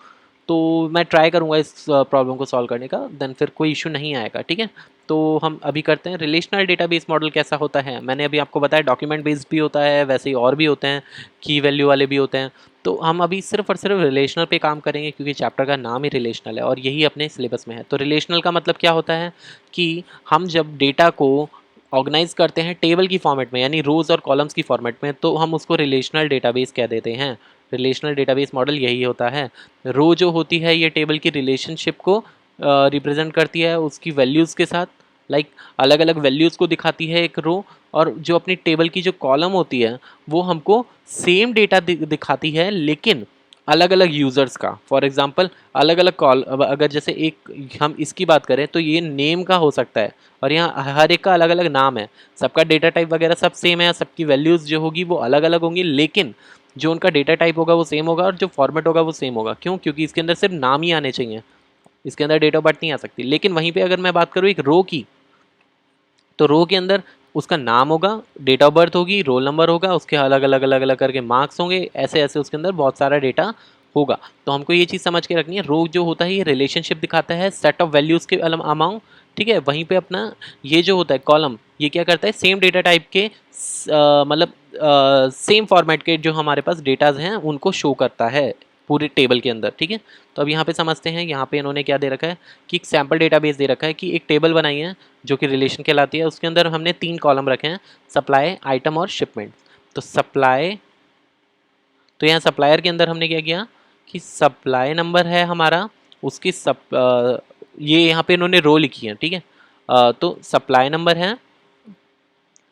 तो मैं ट्राई करूँगा इस प्रॉब्लम को सॉल्व करने का, देन फिर कोई इशू नहीं आएगा। ठीक है, तो हम अभी करते हैं रिलेशनल डेटाबेस मॉडल कैसा होता है। मैंने अभी आपको बताया डॉक्यूमेंट बेस्ड भी होता है, वैसे ही और भी होते हैं, की वैल्यू वाले भी होते हैं। तो हम अभी सिर्फ और सिर्फ रिलेशनल पे काम करेंगे क्योंकि चैप्टर का नाम ही रिलेशनल है और यही अपने सिलेबस में है। तो रिलेशनल का मतलब क्या होता है कि हम जब डेटा को ऑर्गेनाइज करते हैं टेबल की फॉर्मेट में, यानी रोज और कॉलम्स की फॉर्मेट में, तो हम उसको रिलेशनल डेटाबेस कह देते हैं। रिलेशनल डेटाबेस मॉडल यही होता है। रो जो होती है ये टेबल की रिलेशनशिप को रिप्रेजेंट करती है उसकी वैल्यूज़ के साथ, लाइक अलग अलग वैल्यूज़ को दिखाती है एक रो। और जो अपनी टेबल की जो कॉलम होती है वो हमको सेम डेटा दिखाती है लेकिन अलग अलग यूज़र्स का। फॉर एग्जांपल अलग अलग कॉल, अगर जैसे एक हम इसकी बात करें तो ये नेम का हो सकता है और यहाँ हर एक का अलग अलग नाम है, सबका डेटा टाइप वगैरह सब सेम है, सबकी वैल्यूज़ जो होगी वो अलग अलग होंगी, लेकिन जो उनका डेटा टाइप होगा वो सेम होगा और जो फॉर्मेट होगा वो सेम होगा। क्यों? क्योंकि इसके अंदर सिर्फ नाम ही आने चाहिए, इसके अंदर डेट ऑफ बर्थ नहीं आ सकती। लेकिन वहीं पे अगर मैं बात करूँ एक रो की, तो रो के अंदर उसका नाम होगा, डेट ऑफ बर्थ होगी, रोल नंबर होगा, उसके अलग अलग अलग अलग करके मार्क्स होंगे, ऐसे ऐसे उसके अंदर बहुत सारा डेटा होगा। तो हमको ये चीज़ समझ के रखनी है, रो जो होता है ये रिलेशनशिप दिखाता है सेट ऑफ वैल्यूज़ के अमाउंट। ठीक है, वहीं पे अपना ये जो होता है कॉलम, ये क्या करता है सेम डेटा टाइप के मतलब सेम फॉर्मेट के जो हमारे पास डेटाज हैं उनको शो करता है पूरे टेबल के अंदर। ठीक है, तो अब यहाँ पे समझते हैं, यहाँ पे इन्होंने क्या दे रखा है कि एक सैम्पल डेटाबेस दे रखा है कि एक टेबल बनाई है जो कि रिलेशन कहलाती है। उसके अंदर हमने 3 कॉलम रखे हैं, सप्लाई, आइटम और शिपमेंट। तो सप्लाई, तो यहाँ सप्लायर के अंदर हमने क्या किया कि सप्लाई नंबर है हमारा, उसकी ये यहाँ पे इन्होंने रो लिखी है। ठीक है, तो सप्लाई नंबर है,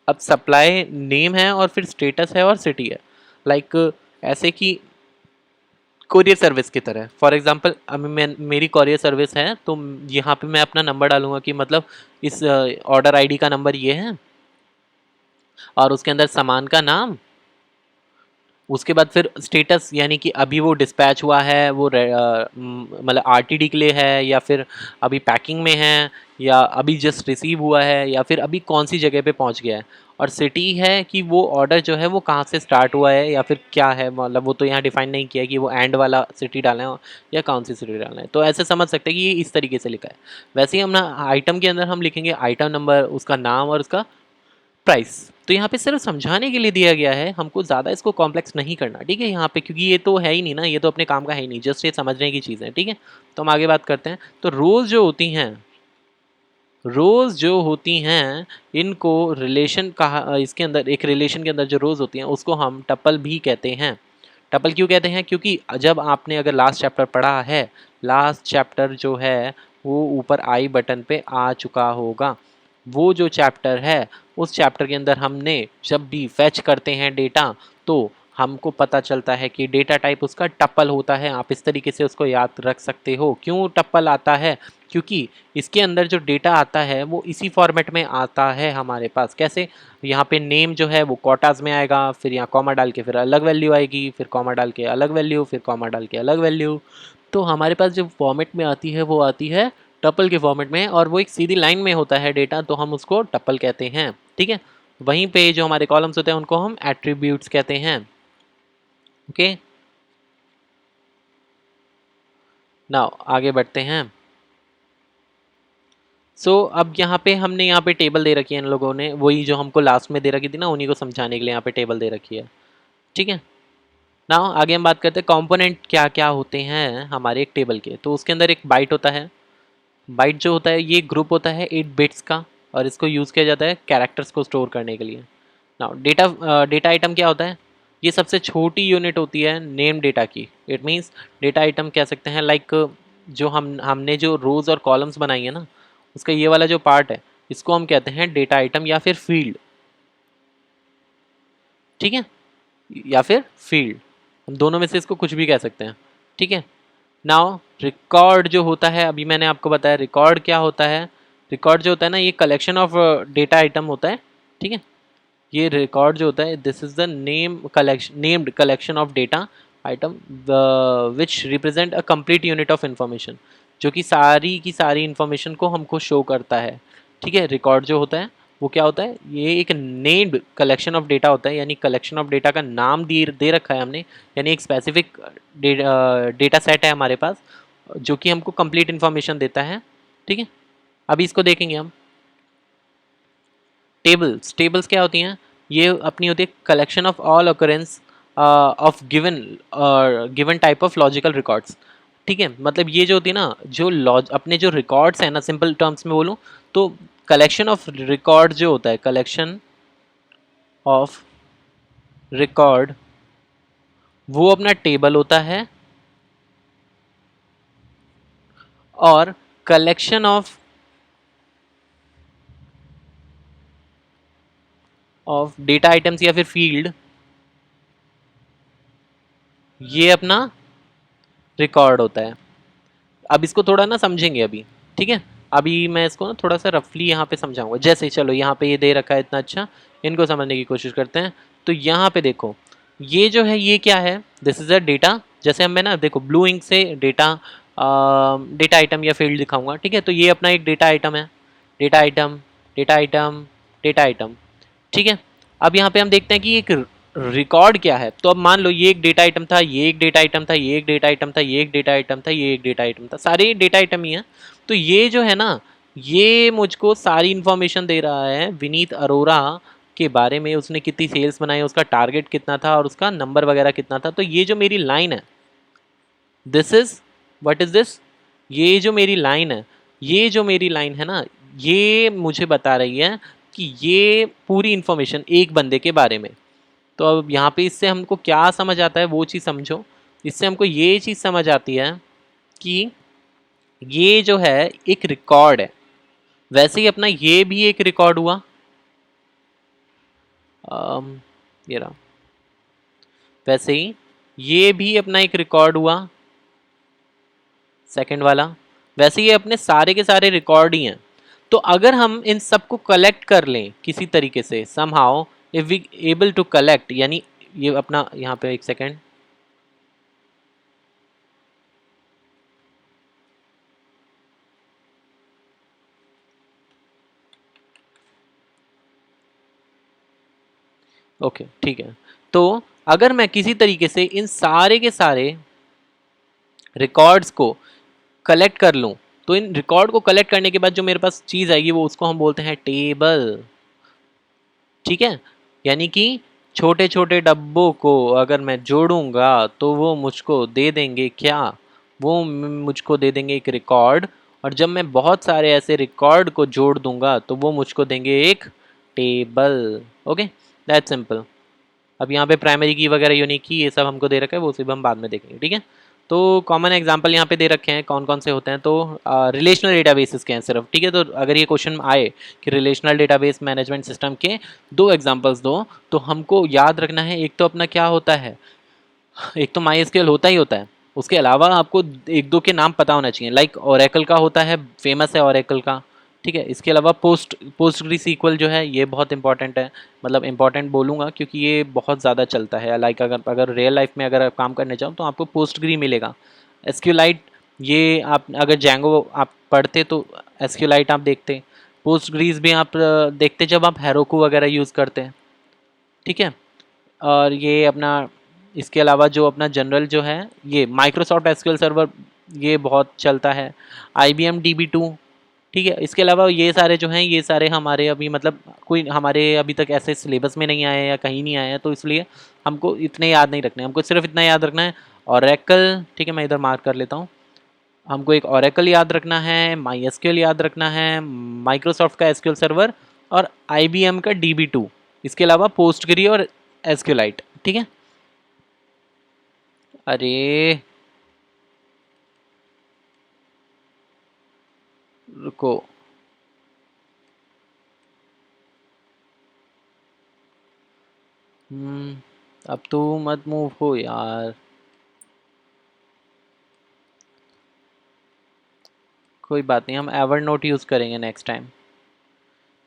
अब सप्लाई नेम है और फिर स्टेटस है और सिटी है। लाइक ऐसे कि कोरियर सर्विस की तरह। फॉर एग्जांपल अभी मैं मेरी कोरियर सर्विस है तो यहाँ पे मैं अपना नंबर डालूंगा कि मतलब इस ऑर्डर आईडी का नंबर ये है और उसके अंदर सामान का नाम, उसके बाद फिर स्टेटस यानी कि अभी वो डिस्पैच हुआ है, वो मतलब आरटीडी के लिए है या फिर अभी पैकिंग में है या अभी जस्ट रिसीव हुआ है या फिर अभी कौन सी जगह पे पहुंच गया है। और सिटी है कि वो ऑर्डर जो है वो कहाँ से स्टार्ट हुआ है या फिर क्या है, मतलब वो तो यहाँ डिफाइन नहीं किया कि वो एंड वाला सिटी डालना है या कौन सी सिटी डालना है। तो ऐसे समझ सकते हैं कि ये इस तरीके से लिखा है। वैसे ही हम ना आइटम के अंदर हम लिखेंगे आइटम नंबर, उसका नाम और उसका प्राइस। तो यहाँ पे सिर्फ समझाने के लिए दिया गया है, हमको ज़्यादा इसको कॉम्प्लेक्स नहीं करना। ठीक है, यहाँ पे क्योंकि ये तो है ही नहीं ना, ये तो अपने काम का है ही नहीं, जस्ट ये समझने की चीज़ है। ठीक है, तो हम आगे बात करते हैं। तो रोज़ जो होती हैं, रोज़ जो होती हैं इनको रिलेशन कहा, इसके अंदर एक रिलेशन के अंदर जो रोज़ होती हैं उसको हम टपल भी कहते हैं। टपल क्यों कहते हैं? क्योंकि जब आपने अगर लास्ट चैप्टर पढ़ा है, लास्ट चैप्टर जो है वो ऊपर आई बटन पे आ चुका होगा। वो जो चैप्टर है उस चैप्टर के अंदर हमने जब भी फेच करते हैं डेटा तो हमको पता चलता है कि डेटा टाइप उसका टप्पल होता है। आप इस तरीके से उसको याद रख सकते हो। क्यों टप्पल आता है? क्योंकि इसके अंदर जो डेटा आता है वो इसी फॉर्मेट में आता है हमारे पास। कैसे? यहाँ पे नेम जो है वो कोटाज में आएगा, फिर यहाँ कॉमा डाल के फिर अलग वैल्यू आएगी, फिर कॉमा डाल के अलग वैल्यू, फिर कॉमा डाल के अलग वैल्यू। तो हमारे पास जो फॉर्मेट में आती है वो आती है टपल के फॉर्मेट में और वो एक सीधी लाइन में होता है डेटा, तो हम उसको टपल कहते हैं। ठीक है, वहीं पे जो हमारे कॉलम्स होते हैं उनको हम एट्रीब्यूट्स कहते हैं। ओके, नाउ आगे बढ़ते हैं। अब यहाँ पे हमने यहाँ पे टेबल दे रखी है इन लोगों ने, वही जो हमको लास्ट में दे रखी थी ना, उन्हीं को समझाने के लिए यहाँ पे टेबल दे रखी है। ठीक है, नाउ आगे हम बात करते हैं कंपोनेंट क्या क्या होते हैं हमारे एक टेबल के। तो उसके अंदर एक बाइट होता है। बाइट जो होता है ये ग्रुप होता है 8 बिट्स का और इसको यूज़ किया जाता है कैरेक्टर्स को स्टोर करने के लिए। नाउ डेटा आइटम क्या होता है? ये सबसे छोटी यूनिट होती है नेम डेटा की। इट मीन्स डेटा आइटम कह सकते हैं लाइक जो हमने जो रोज़ और कॉलम्स बनाई है ना, उसका ये वाला जो पार्ट है इसको हम कहते हैं डेटा आइटम या फिर फील्ड। ठीक है, या फिर फील्ड, हम दोनों में से इसको कुछ भी कह सकते हैं। ठीक है। नाउ रिकॉर्ड जो होता है, अभी मैंने आपको बताया रिकॉर्ड क्या होता है। रिकॉर्ड जो होता है ना, ये कलेक्शन ऑफ डेटा आइटम होता है। ठीक है, ये रिकॉर्ड जो होता है, this is the named collection of data item which represent a complete unit of information, जो कि सारी की सारी इंफॉर्मेशन को हमको शो करता है। ठीक है, रिकॉर्ड जो होता है वो क्या होता है, ये एक नेम्ड कलेक्शन ऑफ डेटा होता है, यानी कलेक्शन ऑफ डेटा का नाम दे रखा है हमने, यानी एक स्पेसिफिक डेटा सेट है हमारे पास जो कि हमको कंप्लीट इंफॉर्मेशन देता है। ठीक है, अभी इसको देखेंगे हम। टेबल्स क्या होती हैं, ये अपनी होती है collection of all occurrence of given type of logical records. ठीक है, मतलब ये जो होती है ना, जो लॉज अपने जो रिकॉर्ड्स हैं ना, सिंपल टर्म्स में बोलूँ तो कलेक्शन ऑफ रिकॉर्ड जो होता है, कलेक्शन ऑफ रिकॉर्ड वो अपना टेबल होता है, और कलेक्शन ऑफ डेटा आइटम्स या फिर फील्ड ये अपना रिकॉर्ड होता है। अब इसको थोड़ा ना समझेंगे अभी। ठीक है, अभी मैं इसको ना थोड़ा सा रफली यहाँ पे समझाऊंगा। जैसे चलो यहाँ पे ये दे रखा है इतना अच्छा, इनको समझने की कोशिश करते हैं। तो यहाँ पे देखो, ये जो है ये क्या है, दिस इज अ डेटा। जैसे हम मैं ना देखो ब्लू इंक से डेटा आइटम या फील्ड दिखाऊंगा। ठीक है, तो ये अपना एक डेटा आइटम है, data item, data item, data item. ठीक है, अब यहाँ पे हम देखते हैं कि एक रिकॉर्ड क्या है। तो अब मान लो ये एक डेटा आइटम था, ये एक डेटा आइटम था, ये एक डेटा आइटम था, ये एक डेटा आइटम था, ये एक डेटा आइटम था, सारे डेटा आइटम ही हैं। तो ये जो है ना, ये मुझको सारी इंफॉर्मेशन दे रहा है विनीत अरोरा के बारे में, उसने कितनी सेल्स बनाई, उसका टारगेट कितना था और उसका नंबर वगैरह कितना था। तो ये जो मेरी लाइन है, this is what is this, ये जो मेरी लाइन है, ये जो मेरी लाइन है ना, ये मुझे बता रही है कि ये पूरी इंफॉर्मेशन एक बंदे के बारे में। तो अब यहाँ पे इससे हमको क्या समझ आता है वो चीज़ समझो। इससे हमको ये चीज़ समझ आती है कि ये जो है एक रिकॉर्ड है। वैसे ही अपना ये भी एक रिकॉर्ड हुआ। ये रहा, वैसे ही ये भी अपना एक रिकॉर्ड हुआ, सेकंड वाला। वैसे ये अपने सारे के सारे रिकॉर्ड ही हैं। तो अगर हम इन सबको कलेक्ट कर लें किसी तरीके से, somehow if we able to collect, यानी ये अपना यहाँ पे एक सेकेंड, ओके ठीक है। तो अगर मैं किसी तरीके से इन सारे के सारे रिकॉर्ड्स को कलेक्ट कर लूँ, तो इन रिकॉर्ड को कलेक्ट करने के बाद जो मेरे पास चीज़ आएगी वो उसको हम बोलते हैं टेबल। ठीक है, यानी कि छोटे छोटे डब्बों को अगर मैं जोड़ूंगा तो वो मुझको दे देंगे क्या, वो मुझको दे देंगे एक रिकॉर्ड। और जब मैं बहुत सारे ऐसे रिकॉर्ड को जोड़ दूंगा तो वो मुझको देंगे एक टेबल। Okay, that simple. अब यहाँ पे प्राइमरी की वगैरह यूनिक की ये सब हमको दे रखा है, वो सिर्फ हम बाद में देखेंगे। ठीक है, तो कॉमन एग्जांपल यहाँ पे दे रखे हैं, कौन कौन से होते हैं। तो रिलेशनल डेटाबेसेस के हैं सिर्फ। ठीक है, तो अगर ये क्वेश्चन आए कि रिलेशनल डेटाबेस मैनेजमेंट सिस्टम के दो एग्जांपल्स दो, तो हमको याद रखना है, एक तो अपना क्या होता है, एक तो माई एसक्यूएल होता ही होता है, उसके अलावा आपको एक दो के नाम पता होना चाहिए। लाइक ओरेकल का होता है, फेमस है ओरेकल का। ठीक है, इसके अलावा पोस्टग्री सीक्वल जो है ये बहुत इंपॉर्टेंट है। मतलब इंपॉर्टेंट बोलूँगा क्योंकि ये बहुत ज़्यादा चलता है। लाइक अगर रियल लाइफ में अगर आप काम करने चाहो तो आपको पोस्टग्री मिलेगा। एसक्यूलाइट, ये आप अगर जैंगो आप पढ़ते तो एसक्यूलाइट आप देखते। पोस्टग्रीज भी आप देखते जब आप हेरोकू वगैरह यूज़ करते हैं। ठीक है, और ये अपना इसके अलावा जो अपना जनरल जो है, ये माइक्रोसॉफ्ट एसक्यूएल सर्वर ये बहुत चलता है। IBM DB2। ठीक है, इसके अलावा ये सारे जो हैं ये सारे हमारे अभी मतलब कोई हमारे अभी तक ऐसे सिलेबस में नहीं आए या कहीं नहीं आए हैं, तो इसलिए हमको इतने याद नहीं रखने, हमको सिर्फ इतना याद रखना है। ओरेकल, ठीक है मैं इधर मार्क कर लेता हूँ। हमको एक ओरेकल याद रखना है, माई एसक्यूएल याद रखना है, माइक्रोसॉफ्ट का एसक्यूएल सर्वर, और IBM का DB2। इसके अलावा पोस्टग्री और एसक्यूलाइट। ठीक है, अरे रुको, अब तो मत मूव हो यार। कोई बात नहीं, हम एवर नोट यूज़ करेंगे नेक्स्ट टाइम।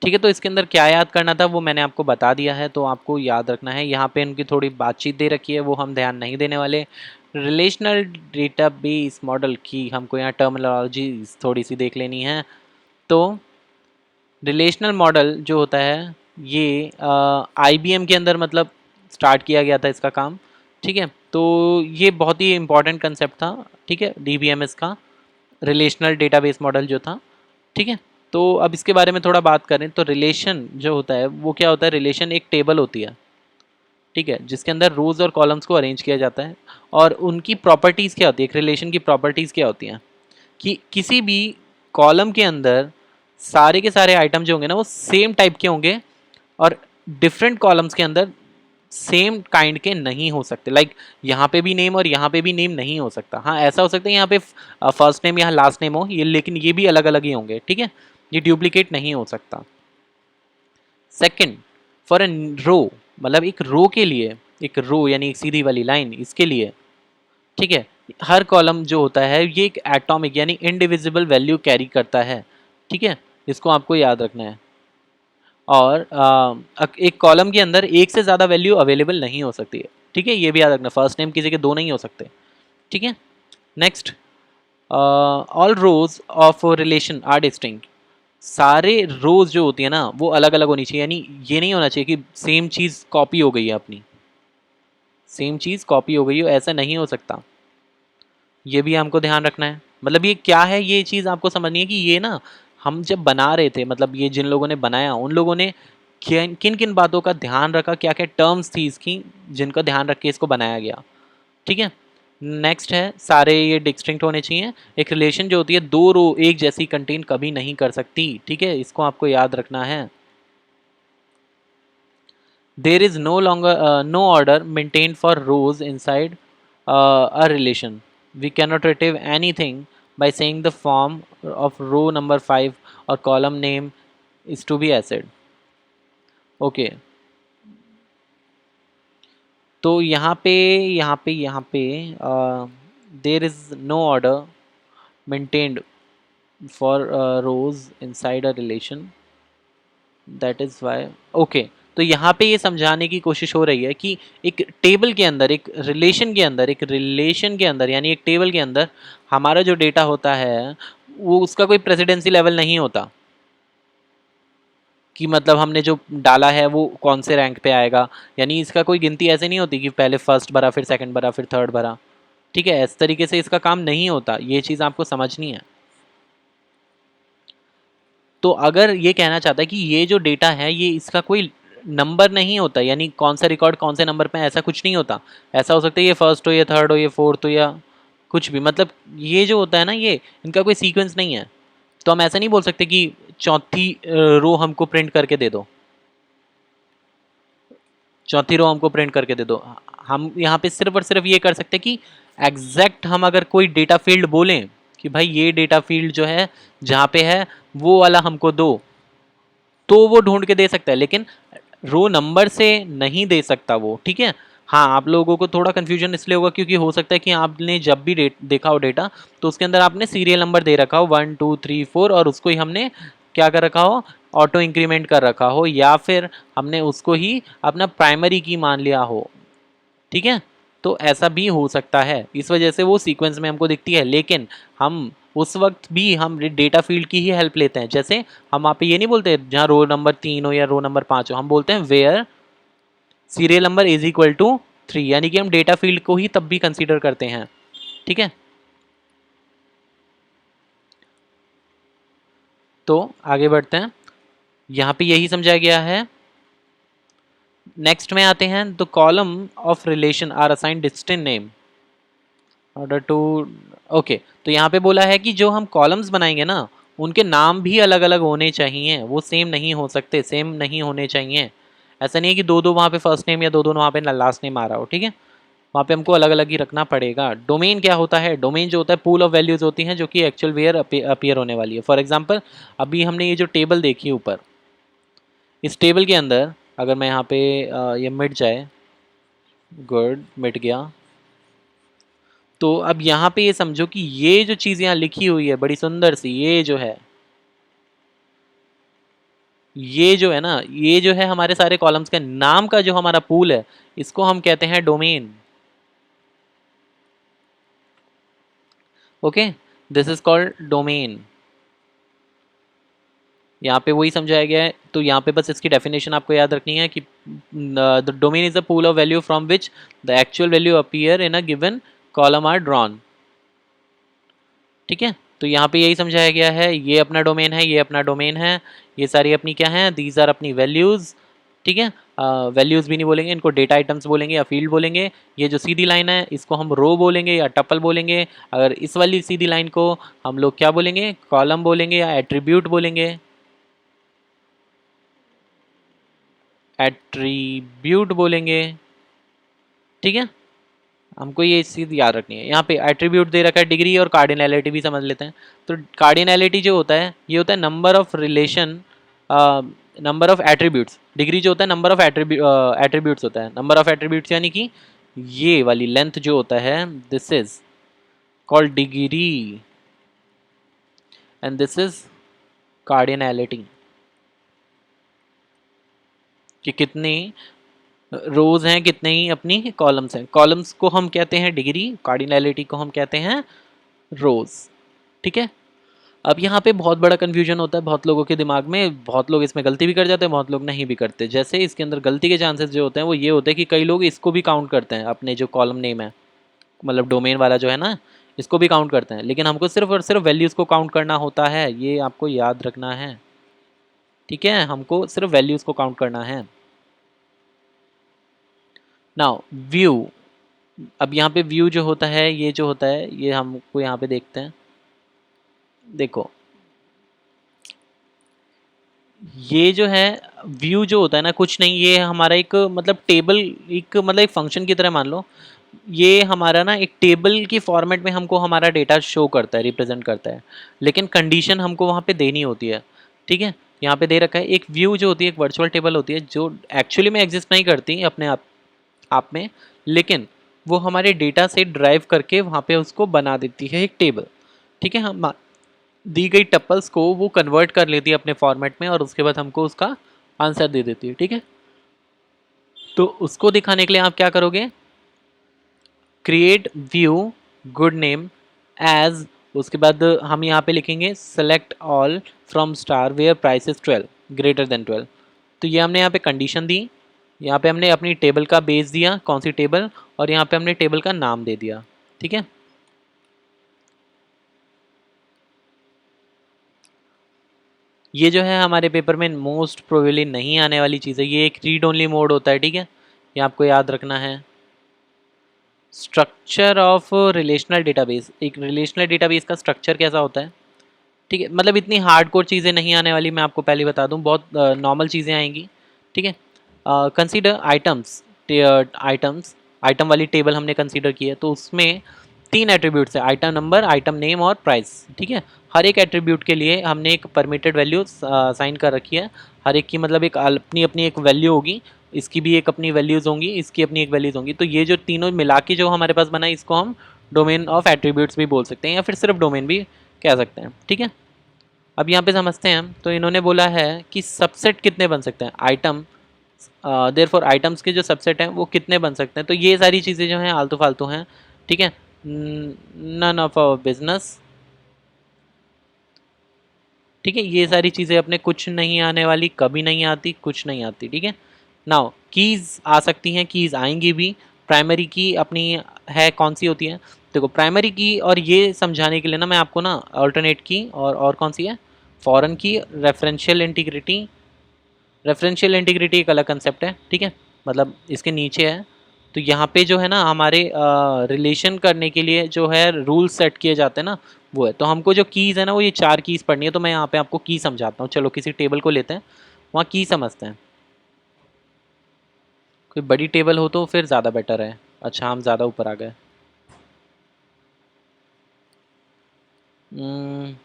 ठीक है, तो इसके अंदर क्या याद करना था वो मैंने आपको बता दिया है, तो आपको याद रखना है। यहाँ पे इनकी थोड़ी बातचीत दे रखी है, वो हम ध्यान नहीं देने वाले। रिलेशनल डेटाबेस मॉडल की हमको यहाँ टर्मिनोलॉजी थोड़ी सी देख लेनी है। तो रिलेशनल मॉडल जो होता है ये IBM के अंदर मतलब स्टार्ट किया गया था इसका काम। ठीक है, तो ये बहुत ही इम्पॉर्टेंट कंसेप्ट था। ठीक है, DBMS का रिलेशनल डेटाबेस मॉडल जो था। ठीक है, तो अब इसके बारे में थोड़ा बात करें तो रिलेशन जो होता है वो क्या होता है। रिलेशन एक टेबल होती है, ठीक है, जिसके अंदर रोज और कॉलम्स को अरेंज किया जाता है। और उनकी प्रॉपर्टीज़ क्या होती है, एक रिलेशन की प्रॉपर्टीज़ क्या होती हैं कि किसी भी कॉलम के अंदर सारे के सारे आइटम जो होंगे ना वो सेम टाइप के होंगे, और डिफरेंट कॉलम्स के अंदर सेम काइंड के नहीं हो सकते। लाइक यहाँ पे भी नेम और यहाँ पे भी नेम नहीं हो सकता। हाँ, ऐसा हो सकता है यहाँ पे फर्स्ट नेम यहाँ लास्ट नेम हो, ये लेकिन ये भी अलग अलग ही होंगे। ठीक है, ये डुप्लीकेट नहीं हो सकता। सेकंड, फॉर ए रो, मतलब एक रो के लिए, एक रो यानी एक सीधी वाली लाइन, इसके लिए ठीक है, हर कॉलम जो होता है ये एक एटॉमिक यानी इनडिविजिबल वैल्यू कैरी करता है। ठीक है, इसको आपको याद रखना है। और एक कॉलम के अंदर एक से ज़्यादा वैल्यू अवेलेबल नहीं हो सकती है। ठीक है, ये भी याद रखना, फर्स्ट नेम किसी के दो नहीं हो सकते। ठीक है, next, all rows of relation are distinct. सारे रोज जो होती है ना वो अलग अलग होनी चाहिए, यानी ये नहीं होना चाहिए कि सेम चीज़ कॉपी हो गई है अपनी, सेम चीज़ कॉपी हो गई हो, ऐसा नहीं हो सकता। ये भी हमको ध्यान रखना है। मतलब ये क्या है, ये चीज़ आपको समझनी है कि ये ना हम जब बना रहे थे, मतलब ये जिन लोगों ने बनाया उन लोगों ने किन किन किन बातों का ध्यान रखा, क्या क्या टर्म्स थी इसकी जिनका ध्यान रख के इसको बनाया गया। ठीक है, नेक्स्ट है, सारे ये डिस्टिंक्ट होने चाहिए। एक रिलेशन जो होती है दो रो एक जैसी कंटेन कभी नहीं कर सकती। ठीक है, इसको आपको याद रखना है। There is no longer no order maintain for rows inside a relation. We cannot retrieve anything by saying the form of row number 5 or column name is to be acid. Okay, तो यहाँ पे there is no order maintained for rows inside a relation. That is why. Okay, तो यहाँ पे ये समझाने की कोशिश हो रही है कि एक टेबल के अंदर, एक रिलेशन के अंदर, एक रिलेशन के अंदर यानी एक टेबल के अंदर हमारा जो डेटा होता है वो उसका कोई प्रेसिडेंसी लेवल नहीं होता कि मतलब हमने जो डाला है वो कौन से रैंक पे आएगा। यानी इसका कोई गिनती ऐसे नहीं होती कि पहले फर्स्ट भरा फिर सेकंड भरा फिर थर्ड भरा। ठीक है, इस तरीके से इसका काम नहीं होता, ये चीज़ आपको समझनी है। तो अगर ये कहना चाहता है कि ये जो डेटा है ये इसका कोई नंबर नहीं होता, यानी कौन सा रिकॉर्ड कौन से नंबर पे है, ऐसा कुछ नहीं होता। ऐसा हो सकता है ये फर्स्ट हो, ये थर्ड हो, ये फोर्थ हो, या कुछ भी, मतलब ये जो होता है ना ये इनका कोई सीक्वेंस नहीं है। तो हम ऐसा नहीं बोल सकते कि चौथी रो हमको प्रिंट करके दे दो, चौथी रो हमको प्रिंट करके दे दो। हम यहाँ पे सिर्फ और सिर्फ ये कर सकते हैं कि एग्जैक्ट हम अगर कोई डेटा फील्ड बोलें कि भाई ये डेटा फील्ड जो है जहाँ पे है वो वाला हमको दो, तो वो ढूंढ के दे सकता है, लेकिन रो नंबर से नहीं दे सकता वो। ठीक है, हाँ, आप लोगों को थोड़ा कन्फ्यूजन इसलिए होगा क्योंकि हो सकता है कि आपने जब भी देखा हो डेटा तो उसके अंदर आपने सीरियल नंबर दे रखा हो 1 2 3 4 और उसको ही हमने क्या कर रखा हो, ऑटो इंक्रीमेंट कर रखा हो, या फिर हमने उसको ही अपना प्राइमरी की मान लिया हो। ठीक है, तो ऐसा भी हो सकता है, इस वजह से वो सीक्वेंस में हमको दिखती है। लेकिन हम उस वक्त भी हम डेटा फील्ड की ही हेल्प लेते हैं। जैसे हम वहाँ पे ये नहीं बोलते जहाँ रो नंबर 3 हो या रो नंबर 5 हो, हम बोलते हैं where serial number is equal to 3, यानी कि हम डेटा फील्ड को ही तब भी कंसीडर करते हैं। ठीक है, तो आगे बढ़ते हैं। यहाँ पे यही समझाया गया है। नेक्स्ट में आते हैं, the column of relation are assign distinct name order to. Okay, तो यहाँ पे बोला है कि जो हम कॉलम्स बनाएंगे ना उनके नाम भी अलग अलग होने चाहिए, वो सेम नहीं हो सकते, सेम नहीं होने चाहिए। ऐसा नहीं है कि दो दो वहाँ पे फर्स्ट नेम या दो दो वहाँ पे लास्ट नेम आ रहा हो। ठीक है, वहाँ पे हमको अलग अलग ही रखना पड़ेगा। डोमेन क्या होता है, डोमेन जो होता है पूल ऑफ वैल्यूज होती हैं जो कि एक्चुअल वेयर अपीयर होने वाली है। फॉर एग्जाम्पल अभी हमने ये जो टेबल देखी ऊपर, इस टेबल के अंदर अगर मैं यहाँ पे ये मिट जाए, गुड, मिट गया। तो अब यहाँ पे ये समझो कि ये जो चीज़ यहाँ लिखी हुई है बड़ी सुंदर सी, ये जो है, ये जो है ना, ये जो है हमारे सारे कॉलम्स के नाम का जो हमारा पूल है, इसको हम कहते हैं domain. Okay, this is called domain. यहाँ पे वही समझाया गया है, तो यहाँ पे बस इसकी डेफिनेशन आपको याद रखनी है कि the domain is a pool of value from which the actual value appear in a given column are drawn. ठीक है, तो यहाँ पे यही समझाया गया है, ये अपना डोमेन है, ये अपना डोमेन है, ये सारी अपनी क्या है, दीज आर अपनी वैल्यूज। ठीक है, वैल्यूज भी नहीं बोलेंगे, इनको डेटा आइटम्स बोलेंगे या फील्ड बोलेंगे। ये जो सीधी लाइन है इसको हम रो बोलेंगे या टपल बोलेंगे। अगर इस वाली सीधी लाइन को हम लोग क्या बोलेंगे, कॉलम बोलेंगे या एट्रीब्यूट बोलेंगे, एट्रीब्यूट बोलेंगे। ठीक है, हमको ये चीज़ याद रखनी है। यहाँ पे एट्रीब्यूट दे रखा है डिग्री, और कार्डिनैलिटी भी समझ लेते हैं। तो कार्डिनैलिटी जो होता है, ये होता है number of relation, number of attributes. Degree जो होता है नंबर ऑफ एट्रीब्यूट्स होता है, नंबर ऑफ एट्रीब्यूट्स यानी कि ये वाली लेंथ जो होता है, this is called degree and this is cardinality, कि कितनी रोज हैं, कितने ही अपनी कॉलम्स हैं। कॉलम्स को हम कहते हैं डिग्री, कार्डिनैलिटी को हम कहते हैं रोज। ठीक है, अब यहाँ पे बहुत बड़ा कन्फ्यूजन होता है बहुत लोगों के दिमाग में, बहुत लोग इसमें गलती भी कर जाते हैं, बहुत लोग नहीं भी करते। जैसे इसके अंदर गलती के चांसेस जो होते हैं वो ये होते हैं कि कई लोग इसको भी काउंट करते हैं, अपने जो कॉलम नेम है, मतलब डोमेन वाला जो है ना, इसको भी काउंट करते हैं, लेकिन हमको सिर्फ और सिर्फ वैल्यूज़ को काउंट करना होता है, ये आपको याद रखना है। ठीक है, हमको सिर्फ वैल्यूज़ को काउंट करना है। नाउ व्यू, अब यहाँ पे व्यू जो होता है, ये जो होता है, ये हमको यहाँ पे देखते हैं। देखो, ये जो है व्यू जो होता है ना, कुछ नहीं, ये हमारा एक मतलब टेबल, एक मतलब एक फंक्शन की तरह मान लो। ये हमारा ना एक टेबल की फॉर्मेट में हमको हमारा डेटा शो करता है, रिप्रेजेंट करता है, लेकिन कंडीशन हमको वहाँ पे देनी होती है। ठीक है, यहाँ पे दे रखा है एक व्यू जो होती है, एक वर्चुअल टेबल होती है जो एक्चुअली में एग्जिस्ट नहीं करती अपने आप में, लेकिन वो हमारे डेटा से ड्राइव करके वहाँ पे उसको बना देती है एक टेबल। ठीक है, हम दी गई टपल्स को वो कन्वर्ट कर लेती है अपने फॉर्मेट में, और उसके बाद हमको उसका आंसर दे देती है। ठीक है, तो उसको दिखाने के लिए आप क्या करोगे, create view good name as, उसके बाद हम यहाँ पे लिखेंगे select all from star where price is 12 greater than 12। तो ये हमने यहाँ पे कंडीशन दी, यहाँ पे हमने अपनी टेबल का बेस दिया, कौन सी टेबल, और यहाँ पे हमने टेबल का नाम दे दिया। ठीक है, ये जो है हमारे पेपर में मोस्ट प्रोबेबली नहीं आने वाली चीज़ है, ये एक रीड ओनली मोड होता है। ठीक है, ये आपको याद रखना है। स्ट्रक्चर ऑफ रिलेशनल डेटाबेस, एक रिलेशनल डेटाबेस का स्ट्रक्चर कैसा होता है। ठीक है, मतलब इतनी हार्डकोर चीज़ें नहीं आने वाली, मैं आपको पहले बता दूं, बहुत नॉर्मल चीज़ें आएंगी। ठीक है, कंसीडर आइटम्स, आइटम्स, आइटम वाली टेबल हमने कंसीडर की है, तो उसमें 3 एट्रीब्यूट्स है, आइटम नंबर, आइटम नेम और प्राइस। ठीक है, हर एक एट्रीब्यूट के लिए हमने एक परमिटेड वैल्यू साइन कर रखी है। हर एक की मतलब एक अपनी अपनी एक वैल्यू होगी, इसकी भी एक अपनी वैल्यूज़ होंगी, इसकी अपनी एक वैल्यूज़ होंगी। तो ये जो तीनों मिला के जो हमारे पास बना है, इसको हम डोमेन ऑफ एट्रीब्यूट्स भी बोल सकते हैं, या फिर सिर्फ डोमेन भी कह सकते हैं। ठीक है, अब यहाँ पे समझते हैं हम। तो इन्होंने बोला है कि सबसेट कितने बन सकते हैं, आइटम, देयर फॉर आइटम्स के जो सबसेट हैं वो कितने बन सकते हैं। तो ये सारी चीज़ें जो हैं आलतू फालतू हैं। ठीक है, नन ऑफ आवर बिजनेस। ठीक है, ये सारी चीज़ें अपने कुछ नहीं आने वाली, कभी नहीं आती, कुछ नहीं आती। ठीक है, नाउ कीज़ आ सकती हैं, कीज़ आएंगी भी। प्राइमरी की अपनी है, कौन सी होती है, देखो प्राइमरी की, और ये समझाने के लिए ना मैं आपको ना अल्टरनेट की और कौन सी है, फॉरेन की, रेफरेंशियल इंटीग्रिटी। रेफरेंशियल इंटीग्रिटी एक अलग कंसेप्ट है। ठीक है, मतलब इसके नीचे है। तो यहाँ पे जो है ना हमारे रिलेशन करने के लिए जो है रूल सेट किए जाते हैं ना, वो है। तो हमको जो कीज़ है ना, वो ये 4 कीज़ पढ़नी है। तो मैं यहाँ पे आपको की समझाता हूँ। चलो किसी टेबल को लेते हैं, वहाँ की समझते हैं। कोई बड़ी टेबल हो तो फिर ज़्यादा बेटर है। अच्छा, हम ज़्यादा ऊपर आ गए। हम्म,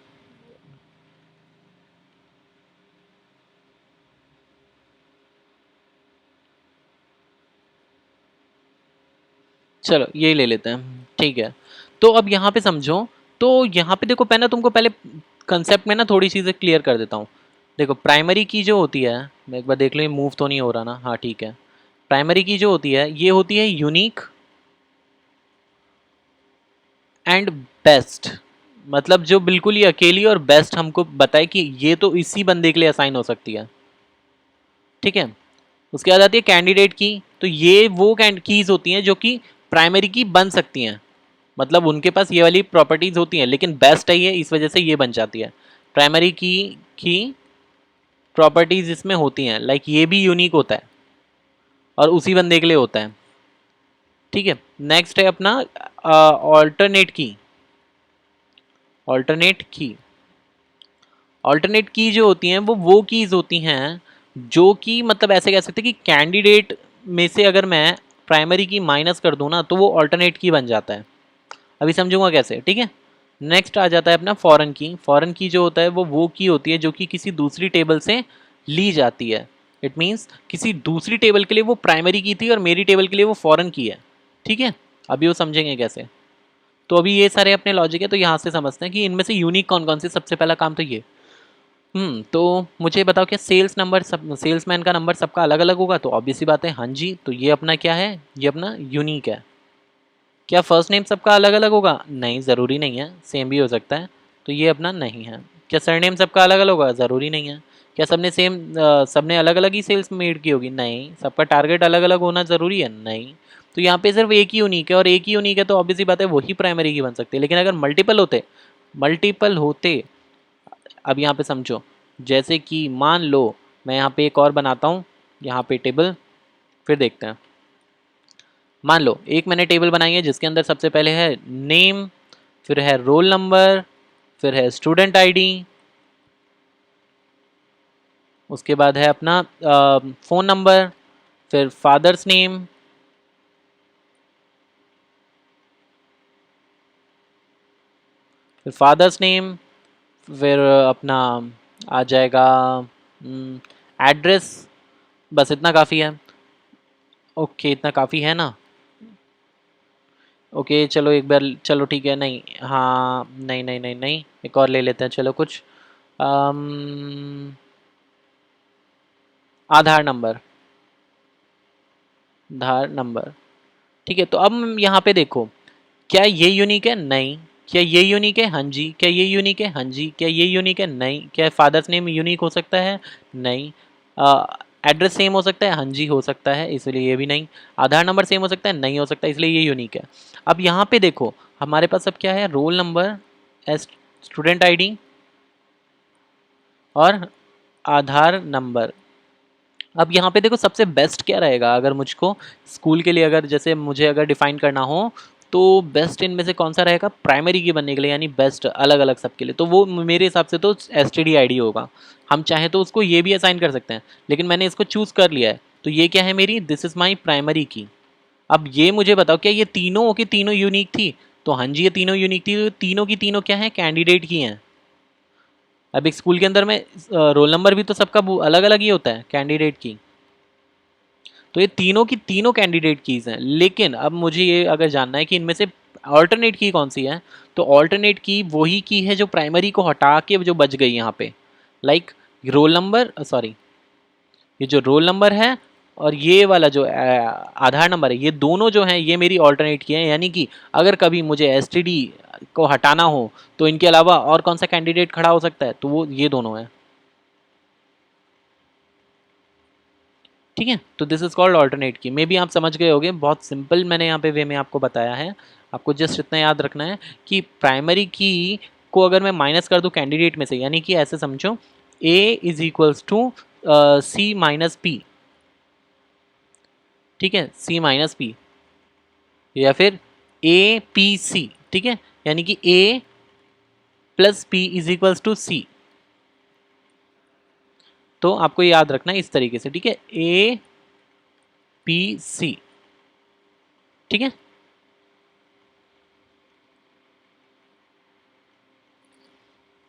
चलो यही ले लेते हैं। ठीक है, तो अब यहाँ पे समझो, तो यहाँ पे देखो पहले तुमको पहले कंसेप्ट में ना थोड़ी चीज़ें क्लियर कर देता हूँ। देखो प्राइमरी की जो होती है, मैं एक बार देख लो ये मूव तो नहीं हो रहा ना, हाँ ठीक है। प्राइमरी की जो होती है ये होती है यूनिक एंड बेस्ट, मतलब जो बिल्कुल ही अकेली और बेस्ट हमको बताए कि ये तो इसी बंदे के लिए असाइन हो सकती है, ठीक है। उसके बाद आती है कैंडिडेट की, तो ये वो कीज होती हैं जो कि प्राइमरी की बन सकती हैं, मतलब उनके पास ये वाली प्रॉपर्टीज होती हैं लेकिन बेस्ट है ये, इस वजह से ये बन जाती है। प्राइमरी की प्रॉपर्टीज इसमें होती हैं, लाइक ये भी यूनिक होता है और उसी बंदे के लिए होता है, ठीक है। नेक्स्ट है अपना ऑल्टरनेट की। ऑल्टरनेट की, ऑल्टरनेट की जो होती हैं वो कीज होती हैं जो कि मतलब ऐसे कह सकते हैं कि कैंडिडेट में से अगर मैं प्राइमरी की माइनस कर दूं ना तो वो ऑल्टरनेट की बन जाता है। अभी समझूंगा कैसे, ठीक है। नेक्स्ट आ जाता है अपना फॉरेन की। फॉरेन की जो होता है वो की होती है जो कि किसी दूसरी टेबल से ली जाती है। इट मीन्स किसी दूसरी टेबल के लिए वो प्राइमरी की थी और मेरी टेबल के लिए वो फॉरेन की है, ठीक है। अभी वो समझेंगे कैसे। तो अभी ये सारे अपने लॉजिक है, तो यहाँ से समझते हैं कि इनमें से यूनिक कौन कौन से। सबसे पहला काम तो ये, तो मुझे बताओ क्या सेल्स नंबर सब, सेल्समैन का नंबर सबका अलग अलग होगा? तो ऑब्वियस सी बात है हाँ जी, तो ये अपना क्या है, ये अपना यूनिक है। क्या फर्स्ट नेम सबका अलग अलग होगा? नहीं, ज़रूरी नहीं है, सेम भी हो सकता है, तो ये अपना नहीं है। क्या सरनेम सबका अलग अलग होगा? ज़रूरी नहीं है। क्या सबने सबने अलग अलग ही सेल्स मेड की होगी? नहीं। सबका टारगेट अलग अलग होना ज़रूरी है? नहीं। तो यहाँ पे सिर्फ एक ही यूनिक है, और एक ही यूनिक है तो ऑब्वियस सी बात है वही प्राइमरी की बन सकती है। लेकिन अगर मल्टीपल होते, अब यहाँ पे समझो, जैसे कि मान लो मैं यहाँ पे एक और बनाता हूँ, यहाँ पे टेबल, फिर देखते हैं। मान लो एक मैंने टेबल बनाई है जिसके अंदर सबसे पहले है नेम, फिर है रोल नंबर, फिर है स्टूडेंट आईडी, उसके बाद है अपना फ़ोन नंबर, फिर फादर्स नेम, फिर अपना आ जाएगा एड्रेस। बस इतना काफ़ी है। ओके, इतना काफ़ी है ना। ओके चलो एक बार, चलो ठीक है, नहीं हाँ, नहीं नहीं नहीं नहीं, एक और ले लेते हैं, चलो कुछ अम, आधार नंबर, आधार नंबर, ठीक है। तो अब यहाँ पे देखो, क्या ये यूनिक है? नहीं। क्या ये यूनिक है? हाँ जी। क्या ये यूनिक है? हाँ जी। क्या ये यूनिक है? नहीं। क्या फादर्स नेम यूनिक हो सकता है? नहीं। एड्रेस सेम हो सकता है? हाँ जी हो सकता है, इसलिए ये भी नहीं। आधार नंबर सेम हो सकता है? नहीं हो सकता, इसलिए ये यूनिक है। अब यहाँ पे देखो हमारे पास अब क्या है, रोल नंबर, स्टूडेंट आईडी और आधार नंबर। अब यहाँ पे देखो सबसे बेस्ट क्या रहेगा, अगर मुझको स्कूल के लिए अगर जैसे मुझे अगर डिफाइन करना हो, तो बेस्ट इनमें से कौन सा रहेगा प्राइमरी की बनने के लिए, यानी बेस्ट अलग अलग सबके लिए, तो वो मेरे हिसाब से तो एसटीडी आईडी होगा। हम चाहे तो उसको ये भी असाइन कर सकते हैं, लेकिन मैंने इसको चूज़ कर लिया है, तो ये क्या है मेरी, दिस इज़ माई प्राइमरी की। अब ये मुझे बताओ क्या ये तीनों की तीनों यूनिक थी? तो हाँ जी ये तीनों यूनिक थी, तो तीनों की तीनों क्या है, कैंडिडेट की हैं। अब एक स्कूल के अंदर में रोल नंबर भी तो सबका अलग अलग ही होता है कैंडिडेट की, तो ये तीनों की तीनों कैंडिडेट कीज हैं। लेकिन अब मुझे ये अगर जानना है कि इनमें से ऑल्टरनेट की कौन सी है, तो ऑल्टरनेट की वही की है जो प्राइमरी को हटा के जो बच गई यहाँ पे, लाइक रोल नंबर, सॉरी, ये जो रोल नंबर है और ये वाला जो आधार नंबर है, ये दोनों जो हैं ये मेरी ऑल्टरनेट की हैं। यानी कि अगर कभी मुझे एसटीडी को हटाना हो तो इनके अलावा और कौन सा कैंडिडेट खड़ा हो सकता है, तो वो ये दोनों हैं, ठीक है। तो दिस इज कॉल्ड ऑल्टरनेट की। मे बी आप समझ गए होंगे, बहुत सिंपल मैंने यहाँ पे वे में आपको बताया है। आपको जस्ट इतना याद रखना है कि प्राइमरी की को अगर मैं माइनस कर दूँ कैंडिडेट में से, यानी कि ऐसे समझो A is equals to C minus P, ठीक है, सी माइनस पी, या फिर ए पी सी, ठीक है, यानी कि A plus P is equals to C. तो आपको याद रखना है इस तरीके से, ठीक है, ए पी सी, ठीक है।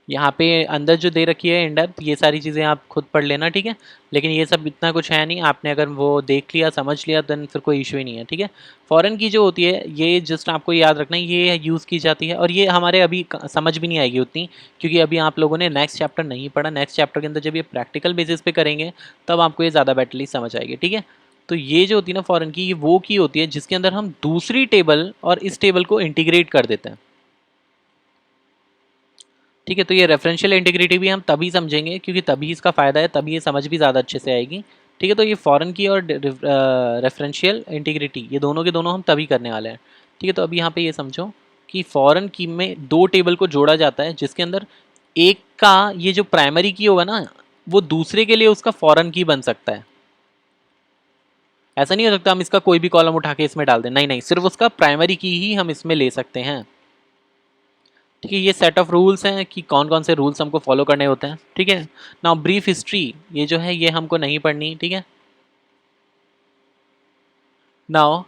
यहाँ पे अंदर जो दे रखी है इन डेप्थ, ये सारी चीज़ें आप खुद पढ़ लेना, ठीक है। लेकिन ये सब इतना कुछ है नहीं, आपने अगर वो देख लिया समझ लिया देन फिर कोई इशू ही नहीं है, ठीक है। फॉरेन की जो होती है ये जस्ट आपको याद रखना है, ये यूज़ की जाती है और ये हमारे अभी समझ भी नहीं आएगी उतनी, क्योंकि अभी आप लोगों ने नेक्स्ट चैप्टर नहीं पढ़ा। नेक्स्ट चैप्टर के अंदर जब ये प्रैक्टिकल बेसिस पे करेंगे तब आपको ये ज़्यादा बेटरली समझ आएगी, ठीक है। तो ये जो होती है ना फॉरेन की, ये वो की होती है जिसके अंदर हम दूसरी टेबल और इस टेबल को इंटीग्रेट कर देते हैं, ठीक है। तो ये रेफरेंशियल इंटीग्रिटी भी हम तभी समझेंगे क्योंकि तभी इसका फ़ायदा है, तभी ये समझ भी ज़्यादा अच्छे से आएगी, ठीक है। तो ये फॉरेन की और रेफरेंशियल इंटीग्रिटी ये दोनों के दोनों हम तभी करने वाले हैं, ठीक है। तो अभी यहाँ पे ये समझो कि फॉरेन की में दो टेबल को जोड़ा जाता है जिसके अंदर एक का ये जो प्राइमरी की होगा ना वो दूसरे के लिए उसका फॉरेन की बन सकता है। ऐसा नहीं हो सकता हम इसका कोई भी कॉलम उठा के इसमें डाल दें, नहीं नहीं, सिर्फ उसका प्राइमरी की ही हम इसमें ले सकते हैं, ठीक है। ये सेट ऑफ रूल्स हैं कि कौन कौन से रूल्स हमको फॉलो करने होते हैं, ठीक है। नाउ ब्रीफ हिस्ट्री ये जो है ये हमको नहीं पढ़नी, ठीक है। Now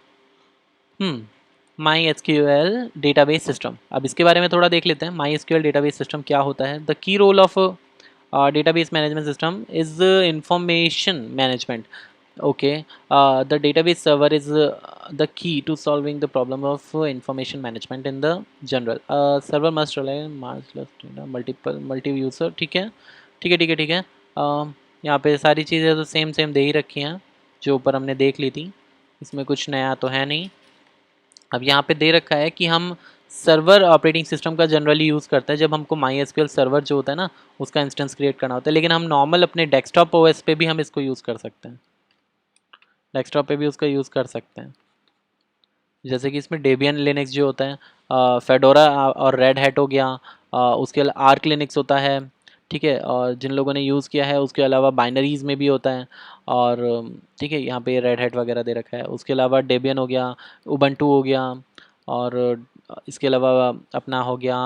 my SQL database system, अब इसके बारे में थोड़ा देख लेते हैं। माई एसक्यूएल डेटाबेस सिस्टम क्या होता है। The key role of database management system is information management. Okay, the database server is the key to solving the problem of information management in the general. Server must rely on multiple multi user, ठीक है ठीक है ठीक है ठीक है। यहाँ पे सारी चीज़ें तो सेम सेम दे ही रखी हैं जो ऊपर हमने देख ली थी, इसमें कुछ नया तो है नहीं। अब यहाँ पे दे रखा है कि हम सर्वर ऑपरेटिंग सिस्टम का जनरली यूज़ करते हैं जब हमको माई एसक्यूएल सर्वर जो होता है ना उसका इंस्टेंस क्रिएट करना होता है, लेकिन हम नॉर्मल अपने डेस्कटॉप ओएस पे भी हम इसको यूज़ कर सकते हैं, डेस्कटॉप पे भी उसका यूज़ कर सकते हैं। जैसे कि इसमें डेबियन लिनक्स जो होता है, फेडोरा और रेड हैट हो गया, उसके अलावा आर्क लिनक्स होता है, ठीक है। और जिन लोगों ने यूज़ किया है उसके अलावा बाइनरीज में भी होता है, और ठीक है यहाँ पे रेड हैट वगैरह दे रखा है। उसके अलावा डेबियन हो गया, उबंटू हो गया, और इसके अलावा अपना हो गया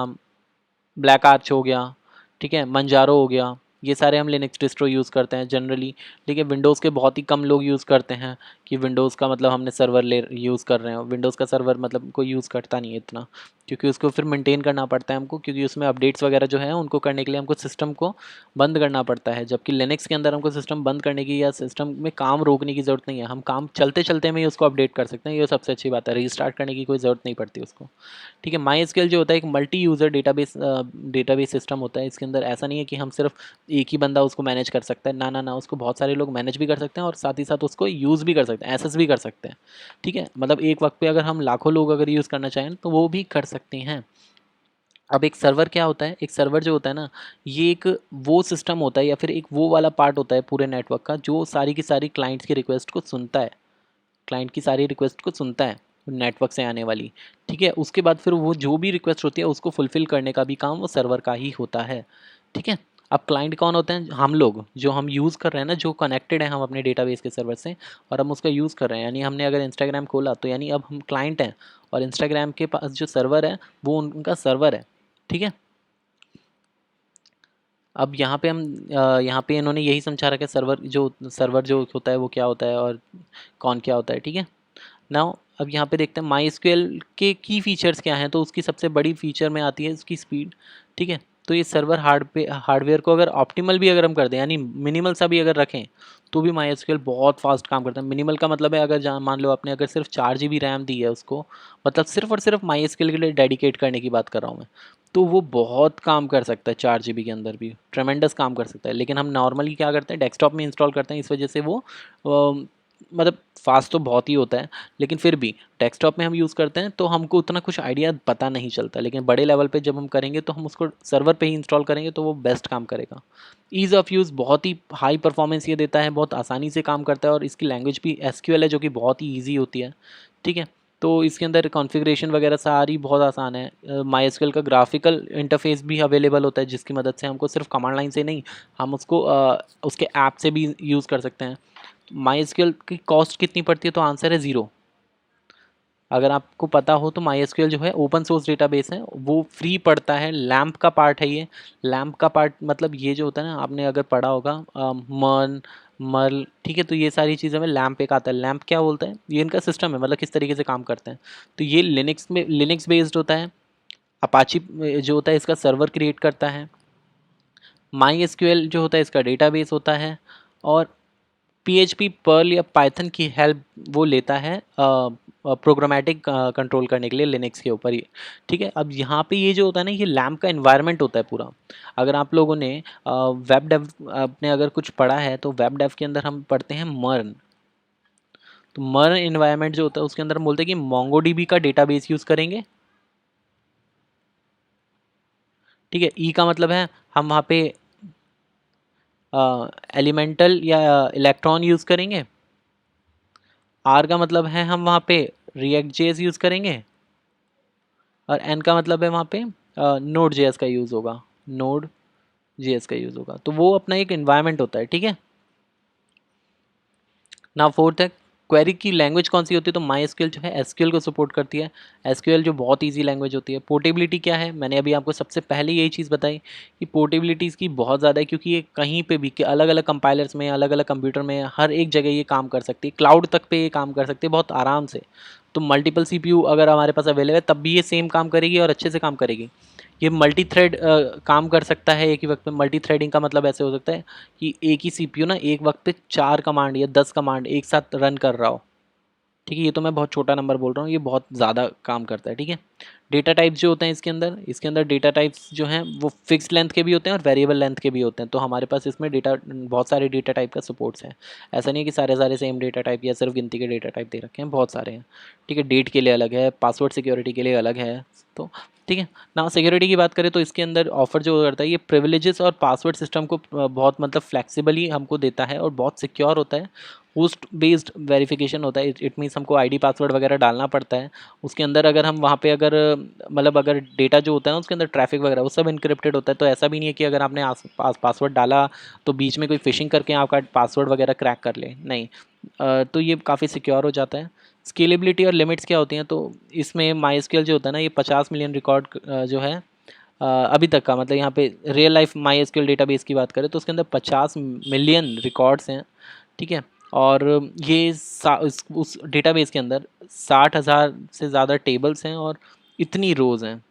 ब्लैक आर्च हो गया, ठीक है, मंजारो हो गया। ये सारे हम लिनक्स डिस्ट्रो यूज़ करते हैं जनरली, लेकिन विंडोज़ के बहुत ही कम लोग यूज़ करते हैं कि विंडोज़ का मतलब हमने सर्वर ले यूज़ कर रहे हैं। विंडोज़ का सर्वर मतलब कोई यूज़ करता नहीं है इतना, क्योंकि उसको फिर मेंटेन करना पड़ता है हमको, क्योंकि उसमें अपडेट्स वगैरह जो है उनको करने के लिए हमको सिस्टम को बंद करना पड़ता है। जबकि लिनक्स के अंदर हमको सिस्टम बंद करने की या सिस्टम में काम रोकने की ज़रूरत नहीं है, हम काम चलते चलते में ही उसको अपडेट कर सकते हैं। ये सबसे अच्छी बात है, रीस्टार्ट करने की कोई ज़रूरत नहीं पड़ती उसको, ठीक है। माई एसक्यूएल जो होता है एक मल्टी यूज़र डेटाबेस सिस्टम होता है। इसके अंदर ऐसा नहीं है कि हम सिर्फ एक ही बंदा उसको मैनेज कर सकता है, ना ना ना, उसको बहुत सारे लोग मैनेज भी कर सकते हैं और साथ ही साथ उसको यूज़ भी कर सकते हैं, एक्सेस भी कर सकते हैं, ठीक है। मतलब एक वक्त पे अगर हम लाखों लोग अगर यूज़ करना चाहें तो वो भी कर सकते हैं। अब एक सर्वर क्या होता है, एक सर्वर जो होता है ना ये एक वो सिस्टम होता है या फिर एक वो वाला पार्ट होता है पूरे नेटवर्क का जो सारी की सारी क्लाइंट्स की रिक्वेस्ट को सुनता है, क्लाइंट की सारी रिक्वेस्ट को सुनता है नेटवर्क से आने वाली, ठीक है। उसके बाद फिर वो जो भी रिक्वेस्ट होती है उसको फुलफ़िल करने का भी काम वो सर्वर का ही होता है, ठीक है। अब क्लाइंट कौन होते हैं, हम लोग जो हम यूज़ कर रहे हैं ना, जो कनेक्टेड है हम अपने डेटाबेस के सर्वर से और हम उसका यूज़ कर रहे हैं। यानी हमने अगर इंस्टाग्राम खोला तो यानी अब हम क्लाइंट हैं और इंस्टाग्राम के पास जो सर्वर है वो उनका सर्वर है, ठीक है। अब यहाँ पे हम यहाँ पे इन्होंने यही समझा रखा है सर्वर जो होता है वो क्या होता है और कौन क्या होता है, ठीक है। नाउ अब यहाँ पे देखते हैं माई एसक्यूएल के की फीचर्स क्या हैं। तो उसकी सबसे बड़ी फीचर में आती है उसकी स्पीड, ठीक है। तो ये सर्वर हार्डवेयर को अगर ऑप्टिमल भी अगर हम कर दें यानी मिनिमल सा भी अगर रखें तो भी माई एसक्यूएल बहुत फास्ट काम करता है। मिनिमल का मतलब है अगर जहाँ मान लो आपने अगर सिर्फ 4 GB रैम दी है उसको, मतलब सिर्फ और सिर्फ माई एसक्यूएल के लिए डेडिकेट करने की बात कर रहा हूँ मैं, तो वो बहुत काम कर सकता है 4 GB के अंदर भी ट्रेमेंडस काम कर सकता है। लेकिन हम नॉर्मली क्या करते हैं डेस्कटॉप में इंस्टॉल करते हैं, इस वजह से वो मतलब फास्ट तो बहुत ही होता है, लेकिन फिर भी डेस्कटॉप में हम यूज़ करते हैं तो हमको उतना कुछ आइडिया पता नहीं चलता। लेकिन बड़े लेवल पे जब हम करेंगे तो हम उसको सर्वर पे ही इंस्टॉल करेंगे तो वो बेस्ट काम करेगा। ईज़ ऑफ़ यूज़ बहुत ही हाई परफॉर्मेंस ये देता है, बहुत आसानी से काम करता है और इसकी लैंग्वेज भी एसक्यूएल है जो कि बहुत ही ईजी होती है, ठीक है। तो इसके अंदर कॉन्फ़िगरेशन वगैरह सारी बहुत आसान है। माईएसक्यूएल का ग्राफिकल इंटरफेस भी अवेलेबल होता है जिसकी मदद से हमको सिर्फ कमांड लाइन से नहीं, हम उसको उसके ऐप से भी यूज़ कर सकते हैं। माईएसक्यूएल की कॉस्ट कितनी पड़ती है, तो आंसर है ज़ीरो। अगर आपको पता हो तो माईएसक्यूएल जो है ओपन सोर्स डेटाबेस है, वो फ्री पड़ता है। लैम्प का पार्ट है ये। लैम्प का पार्ट मतलब ये जो होता है ना, आपने अगर पढ़ा होगा मर्न मर्ल, ठीक है। तो ये सारी चीज़ों में लैम्प एक आता है। लैम्प क्या बोलता है, ये इनका सिस्टम है, मतलब किस तरीके से काम करते हैं। तो ये लिनक्स बेस्ड होता है। अपाची जो होता है इसका सर्वर क्रिएट करता है, माई एसक्यूएल जो होता है इसका डेटाबेस होता है, और पीएचपी पर्ल या पाइथन की हेल्प वो लेता है प्रोग्रामेटिक कंट्रोल करने के लिए लिनक्स के ऊपर ही। ठीक है, अब यहाँ पे ये जो होता है ना, ये लैम्प का इन्वायरमेंट होता है पूरा। अगर आप लोगों ने वेब डेव आपने अगर कुछ पढ़ा है तो वेब डेव के अंदर हम पढ़ते हैं मर्न। तो मर्न इन्वायरमेंट जो होता है उसके अंदर हम बोलते हैं कि मोंगोडीबी का डेटाबेस यूज़ करेंगे। ठीक है, ई का मतलब है हम वहाँ पे एलिमेंटल या इलेक्ट्रॉन यूज़ करेंगे। आर का मतलब है हम वहाँ पे रिएक्ट जेएस यूज़ करेंगे। और एन का मतलब है वहाँ पे नोड जेएस का यूज़ होगा, नोड जेएस का यूज़ होगा। तो वो अपना एक इन्वायरमेंट होता है। ठीक है, ना फोर्थ है क्वेरी की लैंग्वेज कौन सी होती है, तो माई एसक्यूएल जो है एसक्यूएल को सपोर्ट करती है। एसक्यूएल जो बहुत इजी लैंग्वेज होती है। पोर्टेबिलिटी क्या है, मैंने अभी आपको सबसे पहले यही चीज़ बताई कि पोर्टेबिलिटी इसकी बहुत ज़्यादा है, क्योंकि ये कहीं पे भी अलग अलग कंपाइलर्स में, अलग अलग कंप्यूटर में, हर एक जगह ये काम कर सकती है। क्लाउड तक पे ये काम कर सकती है बहुत आराम से। तो मल्टीपल सीपीयू अगर हमारे पास अवेलेबल है तब भी ये सेम काम करेगी और अच्छे से काम करेगी। ये मल्टी थ्रेड काम कर सकता है एक ही वक्त में। मल्टी थ्रेडिंग का मतलब ऐसे हो सकता है कि एक ही सीपीयू ना एक वक्त पे 4 कमांड या 10 कमांड एक साथ रन कर रहा हो। ठीक है, ये तो मैं बहुत छोटा नंबर बोल रहा हूँ, ये बहुत ज़्यादा काम करता है। ठीक है, डेटा टाइप्स जो होते हैं इसके अंदर डेटा टाइप्स जो हैं वो फिक्स लेंथ के भी होते हैं और वेरिएबल लेंथ के भी होते हैं। तो हमारे पास इसमें डेटा बहुत सारे डेटा टाइप का सपोर्ट्स हैं। ऐसा नहीं है कि सारे सारे सेम डेटा टाइप या सिर्फ गिनती के डेटा टाइप दे रखे हैं, बहुत सारे हैं। ठीक है, डेट के लिए अलग है, पासवर्ड सिक्योरिटी के लिए अलग है। तो ठीक है ना, सिक्योरिटी की बात करें तो इसके अंदर ऑफर जो करता है ये प्रिविलेजेस और पासवर्ड सिस्टम को बहुत मतलब फ्लेक्सिबली हमको देता है और बहुत सिक्योर होता है। होस्ट बेस्ड वेरिफिकेशन होता है। इट मीन्स हमको आईडी पासवर्ड वगैरह डालना पड़ता है उसके अंदर। अगर हम वहाँ पे अगर मतलब अगर डेटा जो होता है ना उसके अंदर ट्रैफिक वगैरह वो सब इनक्रिप्टेड होता है। तो ऐसा भी नहीं है कि अगर आपने पासवर्ड डाला तो बीच में कोई फिशिंग करके आपका पासवर्ड वगैरह क्रैक कर ले, नहीं। तो ये काफ़ी सिक्योर हो जाता है। स्केलेबिलिटी और लिमिट्स क्या होती हैं, तो इसमें माई जो होता है ना ये 50 मिलियन रिकॉर्ड जो है अभी तक का, मतलब यहाँ पे real life my SQL database की बात करें तो उसके अंदर 50 मिलियन रिकॉर्ड्स हैं। ठीक है, और ये उस डेटाबेस के अंदर 60,000 से ज़्यादा टेबल्स हैं और इतनी रोज़ हैं।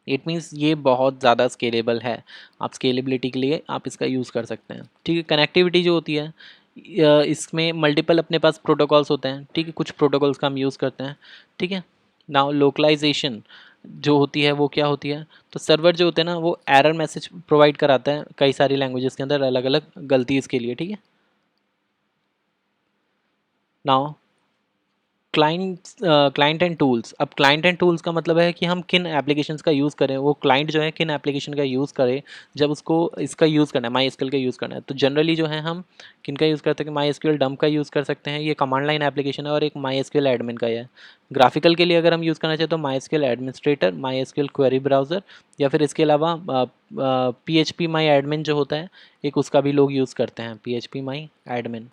इट मीन्स ये बहुत ज़्यादा स्केलेबल है। आप स्केलेबिलिटी के लिए आप इसका यूज़ कर सकते हैं। ठीक है, कनेक्टिविटी जो होती है इसमें मल्टीपल अपने पास प्रोटोकॉल्स होते हैं। ठीक है, कुछ प्रोटोकॉल्स का हम यूज़ करते हैं। ठीक है, नाउ लोकलाइजेशन जो होती है वो क्या होती है, तो सर्वर जो होते हैं ना वो एरर मैसेज प्रोवाइड कराता है कई सारी लैंग्वेजेस के अंदर अलग अलग गलती इसके लिए। ठीक है, नाउ क्लाइंट एंड टूल्स। अब क्लाइंट एंड टूल्स का मतलब है कि हम किन एप्लीकेशंस का यूज़ करें, वो क्लाइंट जो है किन एप्लीकेशन का यूज़ करे जब उसको इसका यूज़ करना है, माई एसक्यूएल का यूज़ करना है। तो जनरली जो है हम किन का यूज़ करते हैं, माई एसक्यूएल डंप का यूज़ कर सकते हैं, ये कमांड लाइन एप्लीकेशन है, और एक माई एसक्यूएल एडमिन का है। ग्राफिकल के लिए अगर हम यूज़ करना चाहें तो my SQL administrator, my SQL query browser, या फिर इसके अलावा पी एच पी माई एडमिन जो होता है एक, उसका भी लोग यूज़ करते हैं, पी एच पी माई एडमिन।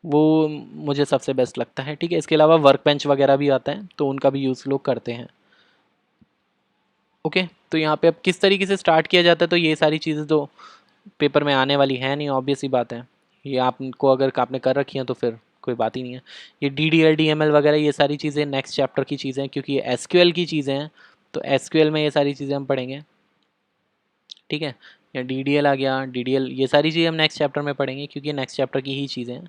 वो मुझे सबसे बेस्ट लगता है। ठीक है, इसके अलावा वर्क बेंच वगैरह भी आता है तो उनका भी यूज़ लोग करते हैं। ओके, तो यहाँ पे अब किस तरीके से स्टार्ट किया जाता है, तो ये सारी चीज़ें तो पेपर में आने वाली है नहीं, ऑब्वियस ही बात है। ये आपको अगर आपने कर रखी हैं तो फिर कोई बात ही नहीं है। ये D D L D M L वगैरह ये सारी चीज़ें नेक्स्ट चैप्टर की चीज़ें हैं, क्योंकि ये एस क्यू एल की चीज़ें हैं। तो एस क्यू एल में ये सारी चीज़ें हम पढ़ेंगे। ठीक है, या डी डी एल आ गया, डी डी एल, ये सारी चीज़ें हम नेक्स्ट चैप्टर में पढ़ेंगे क्योंकि नेक्स्ट चैप्टर की ही चीज़ें हैं।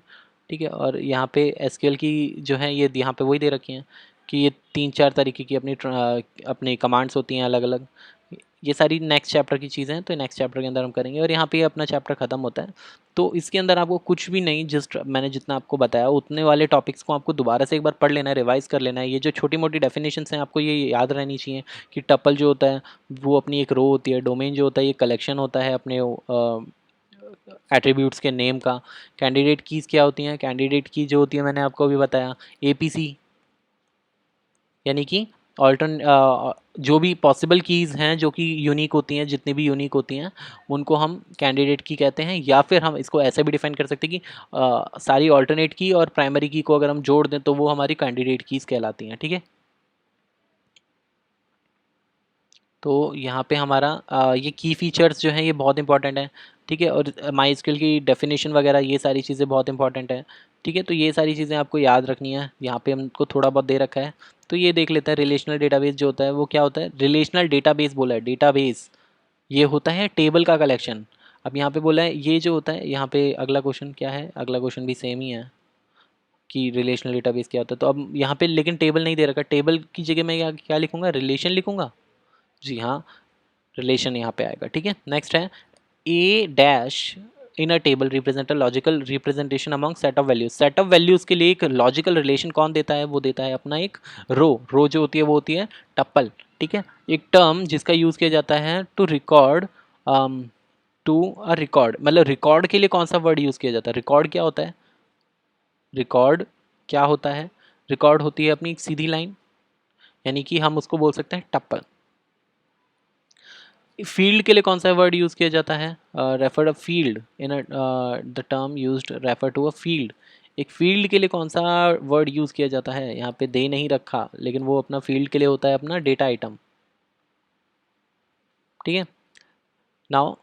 ठीक है, और यहाँ पे एसक्यूएल की जो है ये यहाँ पे वही दे रखी हैं कि ये 3-4 तरीके की अपनी कमांड्स होती हैं अलग अलग। ये सारी नेक्स्ट चैप्टर की चीज़ें हैं, तो नेक्स्ट चैप्टर के अंदर हम करेंगे और यहाँ पे अपना चैप्टर ख़त्म होता है। तो इसके अंदर आपको कुछ भी नहीं, जस्ट मैंने जितना आपको बताया उतने वाले टॉपिक्स को आपको दोबारा से एक बार पढ़ लेना है, रिवाइज कर लेना है। ये जो छोटी मोटी डेफिनेशंस हैं आपको ये याद रहनी चाहिए कि टपल जो होता है वो अपनी एक रो होती है, डोमेन जो होता है ये कलेक्शन होता है अपने एट्रीब्यूट्स के नेम का। कैंडिडेट कीज़ क्या होती हैं, कैंडिडेट की जो होती है मैंने आपको अभी बताया, एपीसी यानी कि ऑल्टर्न जो भी पॉसिबल कीज़ हैं जो कि यूनिक होती हैं, जितनी भी यूनिक होती हैं उनको हम कैंडिडेट की कहते हैं। या फिर हम इसको ऐसे भी डिफाइन कर सकते हैं कि सारी ऑल्टरनेट की और प्राइमरी की को अगर हम जोड़ दें तो वो हमारी कैंडिडेट कीज़ कहलाती हैं। ठीक है, तो यहाँ पे हमारा ये की फीचर्स जो हैं ये बहुत इंपॉर्टेंट है। ठीक है, और माई स्किल की डेफिनेशन वगैरह ये सारी चीज़ें बहुत इंपॉर्टेंट है। ठीक है, तो ये सारी चीज़ें आपको याद रखनी है। यहाँ पे हमको थोड़ा बहुत दे रखा है, तो ये देख लेते हैं। रिलेशनल डेटाबेस जो होता है वो क्या होता है, रिलेशनल डेटाबेस बोला है, डेटाबेस ये होता है टेबल का कलेक्शन। अब यहाँ पे बोला है ये जो होता है, यहाँ पे अगला क्वेश्चन क्या है, अगला क्वेश्चन भी सेम ही है कि रिलेशनल डेटाबेस क्या होता है। तो अब यहाँ पे लेकिन टेबल नहीं दे रखा, टेबल की जगह मैं क्या लिखूंगा, रिलेशन लिखूंगा। जी हाँ, रिलेशन यहाँ पे आएगा। ठीक है, नेक्स्ट है A dash in a table represent a logical representation among set of values. Set of values के लिए एक लॉजिकल रिलेशन कौन देता है, वो देता है अपना एक रो जो होती है वो होती है टप्पल। ठीक है, एक टर्म जिसका यूज किया जाता है to record, to a record, मतलब रिकॉर्ड के लिए कौन सा वर्ड यूज किया जाता है, रिकॉर्ड क्या होता है, रिकॉर्ड क्या होता है, रिकॉर्ड होती है अपनी एक सीधी लाइन, यानी कि हम उसको बोल सकते हैं टप्पल। फील्ड के लिए कौन सा वर्ड यूज किया जाता है, refer a field in the term used refer to a field. एक फील्ड के लिए कौन सा वर्ड यूज किया जाता है, यहाँ पे दे नहीं रखा लेकिन वो अपना फील्ड के लिए होता है अपना डेटा आइटम। ठीक है, now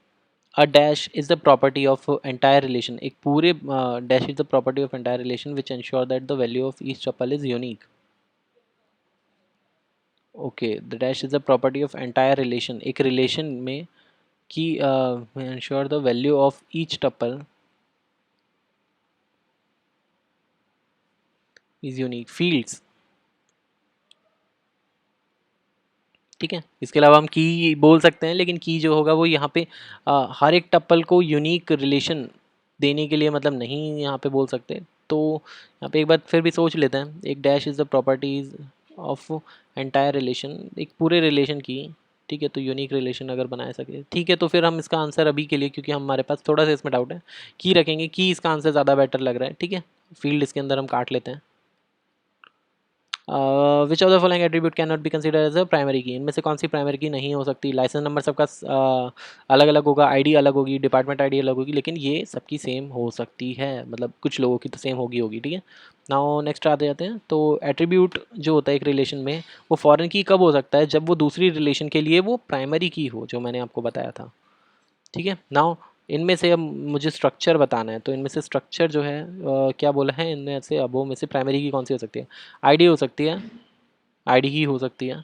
a dash is the property of entire relation, एक पूरे dash is the property of entire relation which ensure that the value of each tuple is unique. Okay, the dash is the property of entire relation, एक रिलेशन में कि ensure the value of each tuple is unique fields. ठीक है, इसके अलावा हम की बोल सकते हैं, लेकिन की जो होगा वो यहाँ पे हर एक टप्पल को यूनिक रिलेशन देने के लिए मतलब नहीं यहाँ पे बोल सकते। तो यहाँ पे एक बार फिर भी सोच लेते हैं, एक dash is the properties of entire relation, एक पूरे रिलेशन की। ठीक है, तो यूनिक रिलेशन अगर बना सके, ठीक है, तो फिर हम इसका आंसर अभी के लिए, क्योंकि हमारे पास थोड़ा सा इसमें डाउट है, की रखेंगे, की इसका आंसर ज़्यादा बेटर लग रहा है। ठीक है, फील्ड इसके अंदर हम काट लेते हैं। Which of the following attribute can not be consider as a primary key, इनमें से कौन सी प्राइमरी की नहीं हो सकती। लाइसेंस नंबर सबका अलग अलग होगा, आईडी अलग होगी, डिपार्टमेंट आईडी अलग होगी, लेकिन ये सबकी सेम हो सकती है, मतलब कुछ लोगों की तो सेम होगी। ठीक है, नाउ नेक्स्ट आते जाते हैं। तो एट्रीब्यूट जो होता है एक रिलेशन में, वो फॉरेन की कब हो सकता है, जब वो दूसरी रिलेशन के लिए वो प्राइमरी की हो, जो मैंने आपको बताया था। ठीक है, नाउ इनमें से अब मुझे स्ट्रक्चर बताना है, तो इनमें से स्ट्रक्चर जो है क्या बोला है, इनमें से अबो में से प्राइमरी की कौन सी हो सकती है, आईडी हो सकती है, आईडी ही हो सकती है।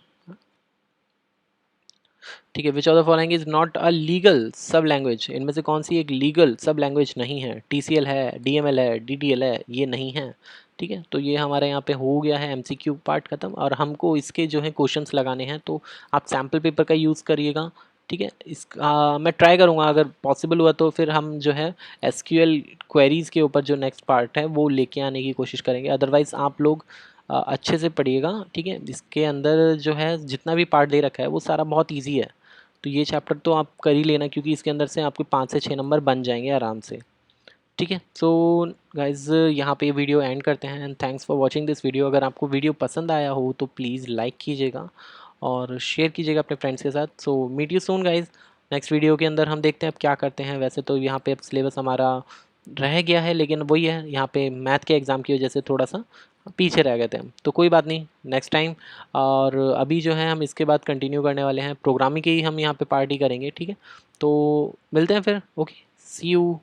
ठीक है, विच of the following is not a legal सब लैंग्वेज, इनमें से कौन सी एक लीगल सब लैंग्वेज नहीं है, टीसीएल है, डीएमएल है, डीडीएल है, ये नहीं है। ठीक है, तो ये हमारे यहाँ पे हो गया है एमसीक्यू पार्ट खत्म, और हमको इसके जो है क्वेश्चंस लगाने हैं, तो आप सैम्पल पेपर का यूज़ करिएगा। ठीक है, इसका मैं ट्राई करूँगा, अगर पॉसिबल हुआ तो फिर हम जो है एसक्यूएल क्वेरीज़ के ऊपर जो नेक्स्ट पार्ट है वो लेके आने की कोशिश करेंगे। अदरवाइज़ आप लोग अच्छे से पढ़िएगा। ठीक है, इसके अंदर जो है जितना भी पार्ट दे रखा है वो सारा बहुत ईजी है, तो ये चैप्टर तो आप कर ही लेना, क्योंकि इसके अंदर से आपके 5 से 6 नंबर बन जाएंगे आराम से। ठीक है, सो गाइज यहाँ पे वीडियो एंड करते हैं, and thanks for watching this video. अगर आपको वीडियो पसंद आया हो तो प्लीज़ लाइक कीजिएगा और शेयर कीजिएगा अपने फ्रेंड्स के साथ। So meet you soon guys, next video के अंदर हम देखते हैं अब क्या करते हैं। वैसे तो यहाँ पे अब सिलेबस हमारा रह गया है, लेकिन वही है, यहाँ पे मैथ के एग्ज़ाम की वजह से थोड़ा सा पीछे रह गए थे हम, तो कोई बात नहीं, नेक्स्ट टाइम। और अभी जो है हम इसके बाद कंटिन्यू करने वाले हैं, प्रोग्रामिंग की ही हम यहाँ पे पार्टी करेंगे। ठीक है, तो मिलते हैं फिर, ओके, सी यू।